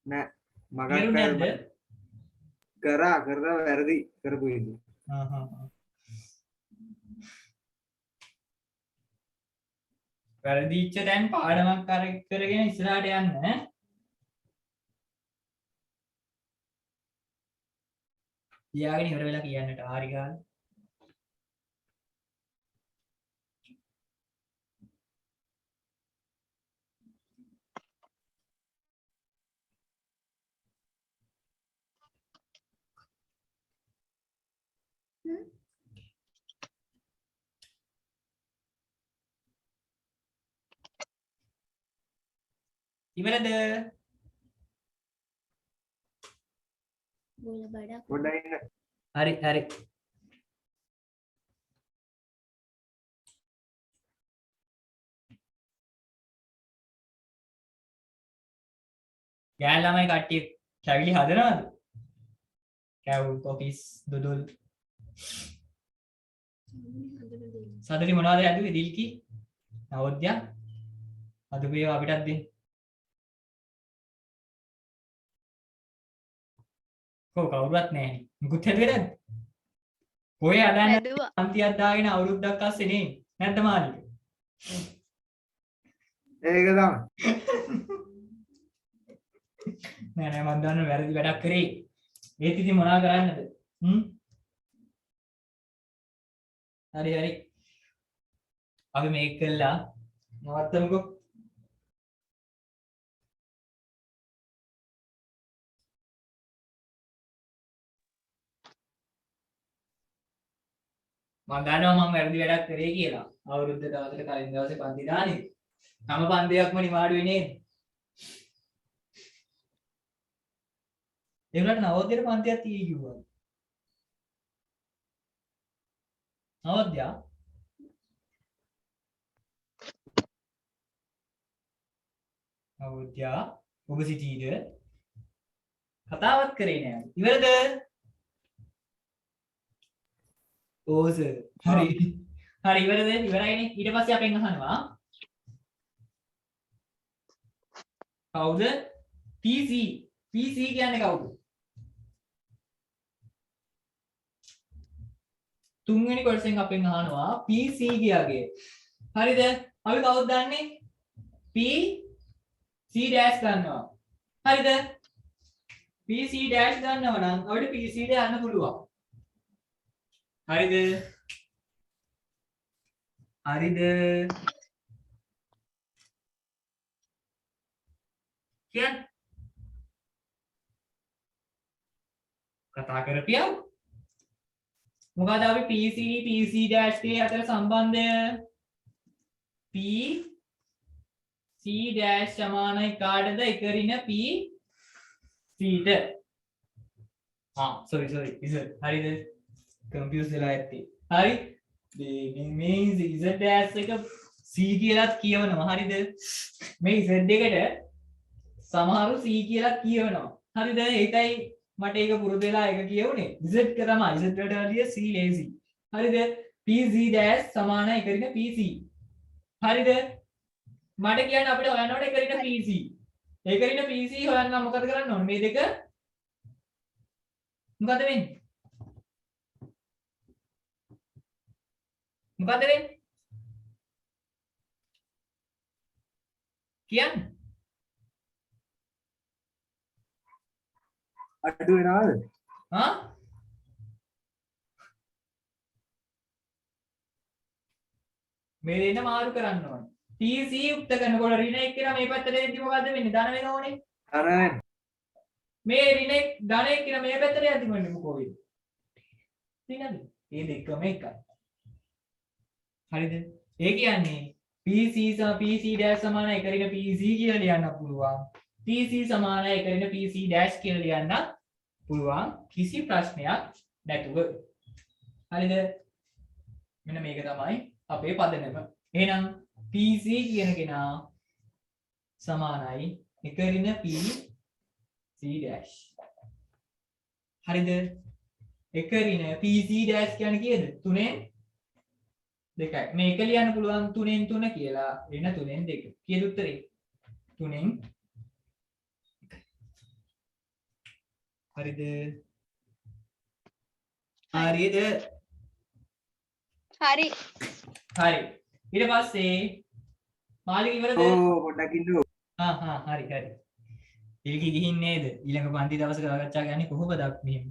නෑ. කරුනේ නැද්ද? කරා වැරදි කරපු ඉන්නේ. වැරදිච්ච දැන් පාඩමක් කරගෙන ඉස්සරහට යන්න. ලියාගෙන ඉවර වෙලා කියන්නට හරි ගාන. ඉවරද? ගොඩගෙන හරි හරි. ගෑන් ළමයි කට්ටිය කැවිලි හදනවද? කැවුල් කොපිස් දුදුල් සදලි මොනවද හැදුවේ? දිල්කි නවෝද්‍ය අද මේවා අපිටත් දෙන්න. කො කවුරුවත් නැහැ. මුකුත් හැදුවේ නැද්ද? කොහේ හදන්න හැදුවා. පන්තියක් දාගෙන අවුරුද්දක් අස්සේ නේ. නැද්ද මාලික? ඒක තමයි. නෑ නෑ මම දන්නවා වැරදි වැඩක් කරේ. ඒත් ඉතින් මොනා කරන්නද? හරි හරි. අපි මේක කළා නවත්තමුකෝ. මම දන්නවා මම වැරදි වැඩක් කරේ කියලා. අවුරුද්ද දවසට කලින් දවසේ පන්ති දාන්නේ. තම පන්තියක්ම නිවාඩු වෙන්නේ. ඒ වුණාට නවෝදයට පන්තියක් තියෙයි කිව්වා. නවෝදය නවෝදය ඔබ සිටීද? කතාවත් කරේ නෑ. ඉවරද? ඕස. හරි. හරි ඉවරද? ඉවරයිනේ. ඊට පස්සේ අපෙන් අහනවා කවුද? PC. PC කියන්නේ කවුද? තුන්වෙනි කොටසෙන් අපෙන් අහනවා PC කියාගේ. හරිද? අපි කවුද දන්නේ? P C dash ගන්නවා. හරිද? P C dash ගන්නවා නම් අපිට PC ට යන්න පුළුවන්. හරිද? හරිද? කියන්න. කතා කරපියව. මොකද අපි PC PC dash ගේ අතර සම්බන්ධය P C dash සමානයි කාටද? එක ඍණ P C ට. sorry හරිද? confuse වෙලා ඇත්තේ. හරි. මේ Z dash එක C කියලාත් කියවනවා. හරිද? මේ Z එකට සමහරු C කියලා කියවනවා. හරිද? ඒකයි මට ඒක පුරුදු වෙලා ඒක කියවුනේ. Z එක තමයි. Z වලට වැඩිය C lazy. හරිද? PC dash සමානයි එක ඍණ PC. හරිද? මට කියන්න අපිට හොයන්න ඕනේ එක ඍණ PC. එක ඍණ PC හොයන්න නම් මොකද කරන්න ඕනේ? මේ දෙක මොකද වෙන්නේ? මොකද වෙන්නේ? කියන්න. අඩු වෙනවද? මේ දෙන්න මාරු කරන්න ඕනේ. PC යුක්ත කරනකොට ඍණ 1 කියලා මේ පැත්තට එද්දි මොකද වෙන්නේ? ධන වෙන ඕනේ. අරගෙන මේ ඍණ 1 ධන 1 කියලා මේ පැත්තට යද්දි මොන්නේ මොකෝ වෙන්නේ? තේරෙනවද? මේ දෙකම එකයි. හරිද? ඒ කියන්නේ PC PC dash සමාන එක ඍණ PC කියලා ලියන්න පුළුවන්. PC සමාන එක ඍණ PC dash කියලා ලියන්න පුළුවන්. කිසි ප්‍රශ්නයක් නැතුව. හරිද? මෙන්න මේක තමයි අපේ පදනම. එහෙනම් PC කියන කෙනා සමානයි එක ඍණ PC dash. හරිද? එක ඍණ PC dash කියන්නේ කීයද? 3න් 2යි. මේක ලියන්න පුළුවන් 3න් 3 කියලා. ඍණ 3න් 2. කීයද උත්තරේ? 3න් 1. හරිද? හරිද? හරි. හරි. ඊට පස්සේ මාළික ඉවරද? පොඩ්ඩක් ඉන්නකෝ. හරි. ඒක ගිහින් නේද? ඊළඟ පන්ති දවසක සාකච්ඡා ගන්නේ කොහොමද අපි මෙහෙම?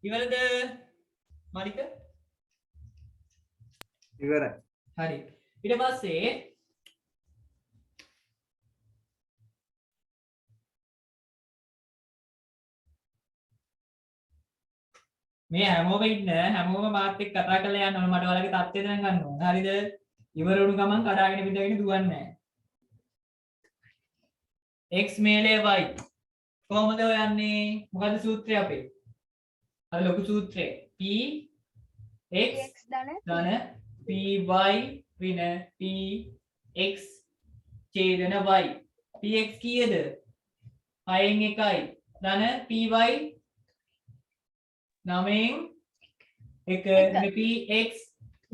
ඉවරද? මාළික ඉවරයි. හරි. ඊට පස්සේ මේ හැමෝම ඉන්න හැමෝම මාත් එක්ක කතා කරලා යන්න ඕන. මට ඔයාලගේ තත්ත්වය දැනගන්න ඕන. හරිද? ඉවර වුණු ගමන් කඩාගෙන බිඳගෙන දුවන්නේ නැහැ. x මේලේ y කොහොමද හොයන්නේ? මොකද්ද සූත්‍රය අපේ? අර ලොකු සූත්‍රය. p x x ධන ධන p y ඍණ p x ඡේදන y. px කීයද? 6න් 1යි. ධන py 9න් 1 ඍණ px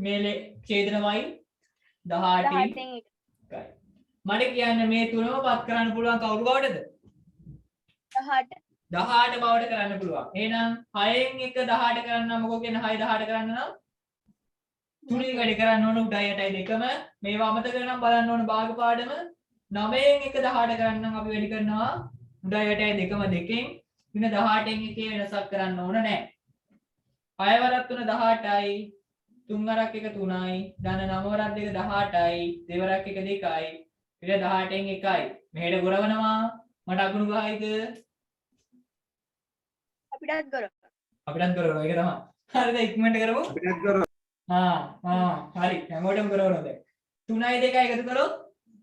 මේලේ ඡේදන y 18න් 18න් 1. මට කියන්න මේ තුනම පත් කරන්න පුළුවන් කවුරු බවටද? 18. 18 බවට කරන්න පුළුවන්. එහෙනම් 6න් 1 18 කරන්න නම් මොකෝ කියන්නේ 6 18 කරන්න නම් 3 වැඩි කරන්න ඕන උඩයි යටයි දෙකම. මේවා අමතක කරනම් බලන්න ඕන භාග පාඩම. 9න් 1 18 කරන්න නම් අපි වැඩි කරනවා උඩයි යටයි දෙකම දෙකෙන්. ඉතින් 18න් 1 වෙනසක් කරන්න ඕන නැහැ. 6 වරක් 3 18යි. 3 වරක් 1 3යි. ධන 9 වරක් 2 18යි. 2 වරක් 1 2යි. ඊට 18න් 1යි. මෙහෙට ගොරවනවා. මට අකුණු ගහයිද? අපිටත් ගොර. අපිටත් ගොරවනවා. ඒක තමයි. හරිද? ඉක්මනට කරමු. අපිටත් කරා. හරි. හැමෝටම කරවනවා දැන්. 3යි 2යි එකතු කරොත්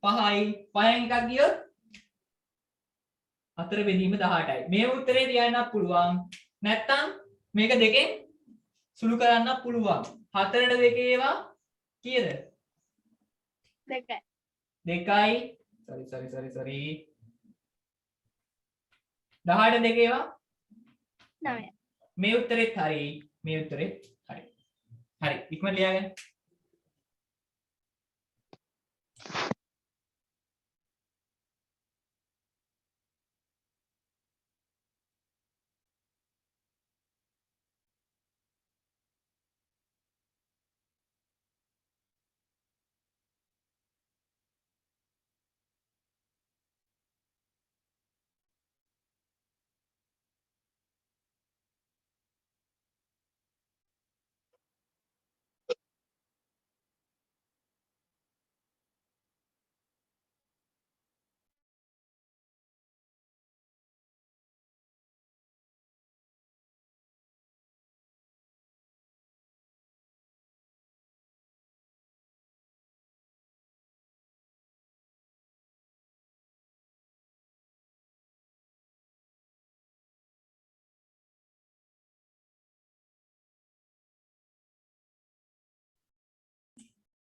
5යි. 5න් එකක් ගියොත් අතර බෙදීම 18යි. මේ උත්තරේ තියන්නත් පුළුවන්. නැත්තම් මේක දෙකෙන් සුළු කරන්නත් පුළුවන්. 4ට 2 ඒවා කීයද? 2යි. 2යි. sorry. 18 2 ඒවා 9යි. මේ උත්තරෙත් හරි. මේ උත්තරෙත් හරි. හරි. ඉක්මනට ලියාගන්න.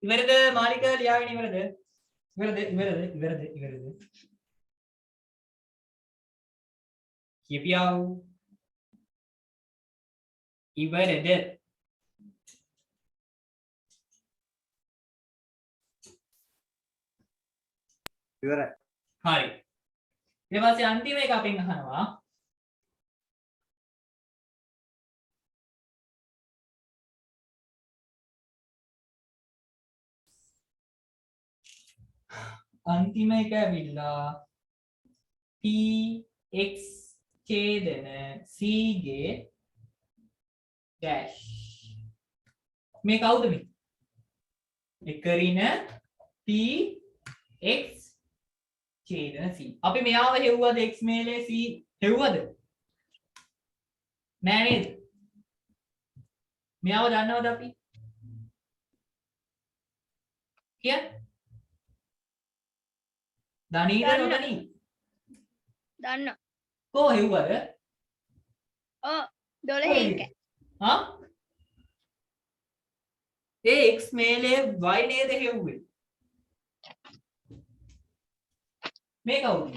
ඉවරද මාලික ලියාගෙන ඉවරද? ඉවරද? කියපියව. ඉවරද? ඉවරයි. හරි. ඊට පස්සේ අන්තිම එක අපෙන් අහනවා අන්තිම එක ඇවිල්ලා px ඡේදන c ගේ dash මේ කවුද මේ? එක ඍණ px ඡේදන c. අපි මෙයාව හෙව්වද x මේලේ c හෙව්වද? නෑ නේද? මෙයාව දන්නවද අපි? කියන්නේ දනීද නොදනී? දන්න. කෝ හෙව්වද? ඔව් 12 1. හා? ඒ x මේලේ y නේද හෙව්වේ? මේ කවුද?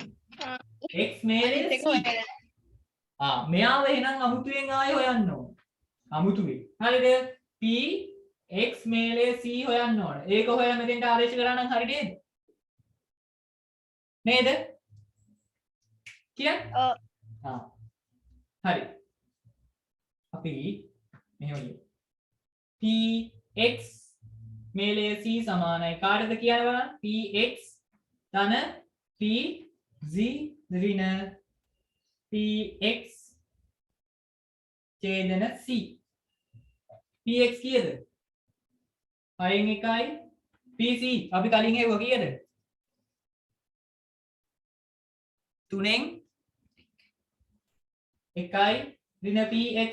x මේලේ අනිත් එක c. හොයලා. මෙයාව එහෙනම් අමුතුවෙන් ආයෙ හොයන්න ඕන. අමුතුවෙන්. හරිද? p x මේලේ c හොයන්න ඕන. ඒක හොයලා මෙතෙන්ට ආදේශ කරා නම් හරි නේද? නේද? කියන්නේ? ඔව්. හරි. අපි මෙහෙම ලියමු. px මේලේ c සමානයි කාටද කියන්න බලන්න? px ධන pz ඍණ px ඡේදන c. px කීයද? 6න් 1යි PC අපි කලින් හෙව්වා කීයද 3න් 1යි ඍණ px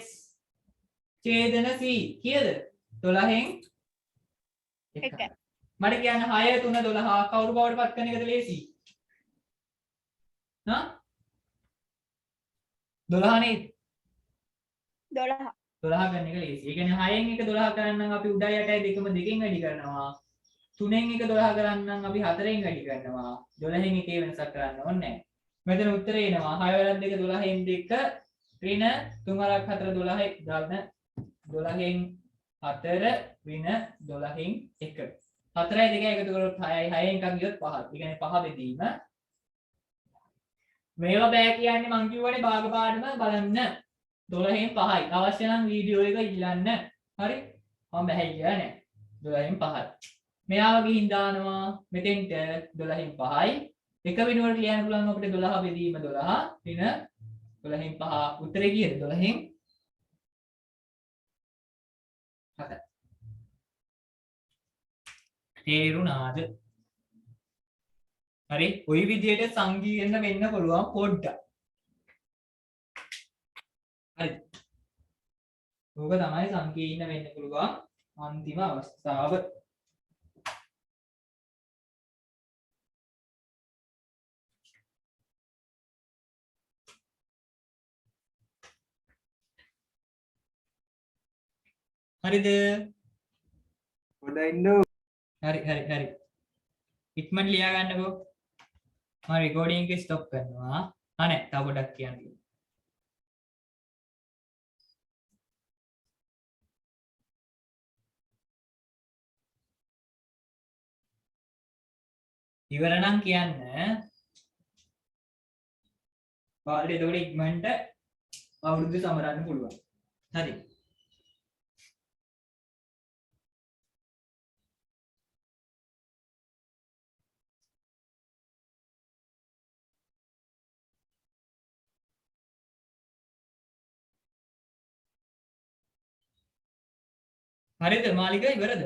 ඡේදන c කීයද 12න් 1යි මට කියන්න 6 3 12 කවුරු බවට පත් කරන එකද ලේසි හා 12 නේද 12 12 ගන්න එක ලේසි. ඒ කියන්නේ 6න් 1 12 කරන්නම් අපි උඩයි යටයි දෙකම දෙකෙන් වැඩි කරනවා. 3න් 1 12 කරන්නම් අපි 4න් වැඩි කරනවා. 12න් 1 වෙනසක් කරන්න ඕනේ නැහැ. මෙතන උත්තරේ එනවා 6 වරක් 2 12න් 2 ඍණ 3 වරක් 4 12 දාන්න 12න් 4 ඍණ 12න් 1. 4යි 2යි එකතු කරොත් 6යි 6න් එකක් ගියොත් 5යි. ඒ කියන්නේ 5 බෙදීම. මේවා බෑ කියන්නේ මං කිව්වනේ භාග පාඩම බලන්න. 12න් 5යි. අවශ්‍ය නම් වීඩියෝ එක ඉල්ලන්න. හරි? මම බෑ කියලා නෑ. 12න් 5යි. මෙයාව ගිහින් දානවා මෙතෙන්ට 12න් 5යි. එක වෙනුවට ලියන්න පුළුවන් අපිට 12 බෙදීම 12 ඍණ 12න් 5 උත්තරේ කීයද 12න් 7යි. තේරුණාද? හරි ওই විදිහට සංකීර්ණ වෙන්න පුළුවන් පොඩ්ඩක්. හරි. ඕක තමයි සංකීර්ණ වෙන්න පුළුවන් අන්තිම අවස්ථාව. හරිද? පොඩ්ඩක් ඉන්නෝ. හරි. ඉක්මනට ලියා ගන්නකෝ. මම රෙකෝඩින් එක ස්ටොප් කරනවා. අනේ තව පොඩක් කියන්න. ඉවර නම් කියන්න. ඔයාලට එතකොට ඉක්මනට අවුරුද්ද සමරන්න පුළුවන්. හරි. හරිද මාලික ඉවරද?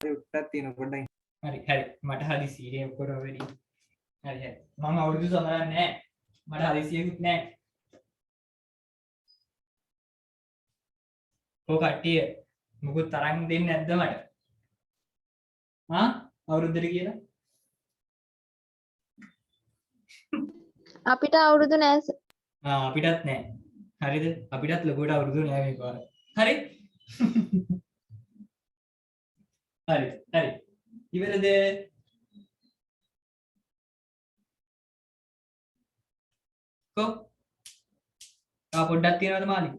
හරි උත්තර තියෙන පොඩ්ඩක්. හරි මට හදිසියේ ඔක්කොම වෙඩි. හරි මම අවුරුදු සමරන්නේ නැහැ. මට හදිසියෙකුත් නැහැ. ඔය කට්ටිය මොකද තරම් දෙන්නේ නැද්ද මට? හා අවුරුද්දට කියලා? අපිට අවුරුදු නෑ අපිටත් නැහැ. හරිද? අපිටත් ලොකුවට අවුරුදු නැහැ මේ පාර. හරි? හරි. ඉවරද? කො? පොඩ්ඩක් තියනවද මාලික?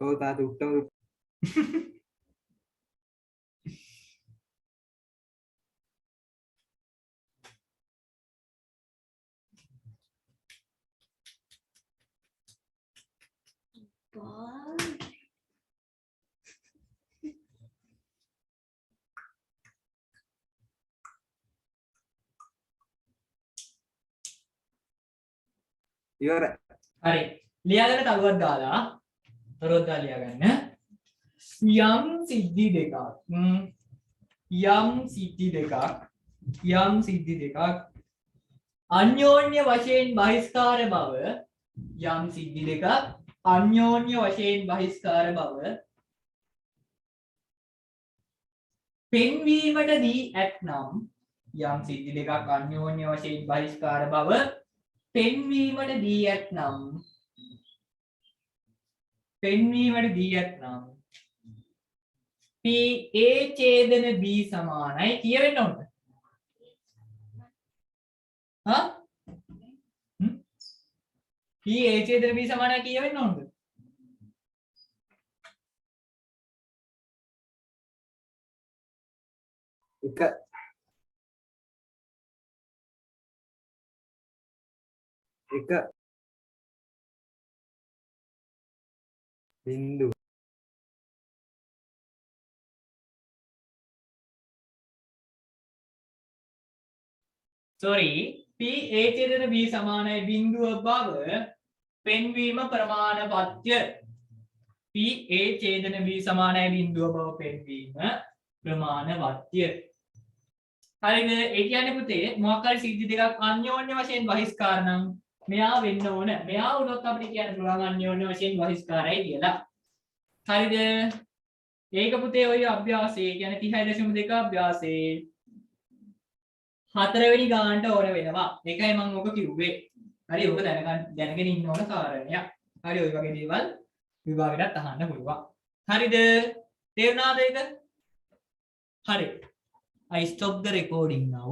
ඔව් තාත උත්තර ඉවරයි. හරි. ලියාගෙන තරුවක් දාලා තරුවක් දාලා ලියාගන්න. යම් සිද්ධි දෙකක් අන්‍යෝන්‍ය වශයෙන් බහිස්කාර බව පෙන්වීමට දී ඇතනම් P A ඡේදන B සමානයි කියවෙන්න ඕනද? හා? P A ඡේදන B සමානයි කියවෙන්න ඕනද? එක බිංදු sorry P A ඡේදන B සමානයි බිඳුව බව පෙන්වීම ප්‍රමාණපත්‍ය P A ඡේදන B සමානයි බිඳුව බව පෙන්වීම ප්‍රමාණවත්ය. හරිද? ඒ කියන්නේ පුතේ මොකක් හරි සිද්ධි දෙකක් අන්‍යෝන්‍ය වශයෙන් බහිස්කාර නම් මෙයා වෙන්න ඕන. මෙයා වුණොත් අපිට කියන්න පුළුවන් අන්‍යෝන්‍ය වශයෙන් බහිස්කාරයි කියලා. හරිද? ඒක පුතේ ඔය අභ්‍යාසයේ කියන්නේ 30.2 අභ්‍යාසයේ 4 වෙනි ගානට ඕන වෙනවා. ඒකයි මම ඔක කිව්වේ. හරි ඔක දැනගෙන ඉන්න ඕන කාරණයක්. හරි ඔය වගේ දේවල් විභාගෙටත් අහන්න පුළුවන්. හරිද? තේරුණාද ඒක? හරි. I stop the recording now.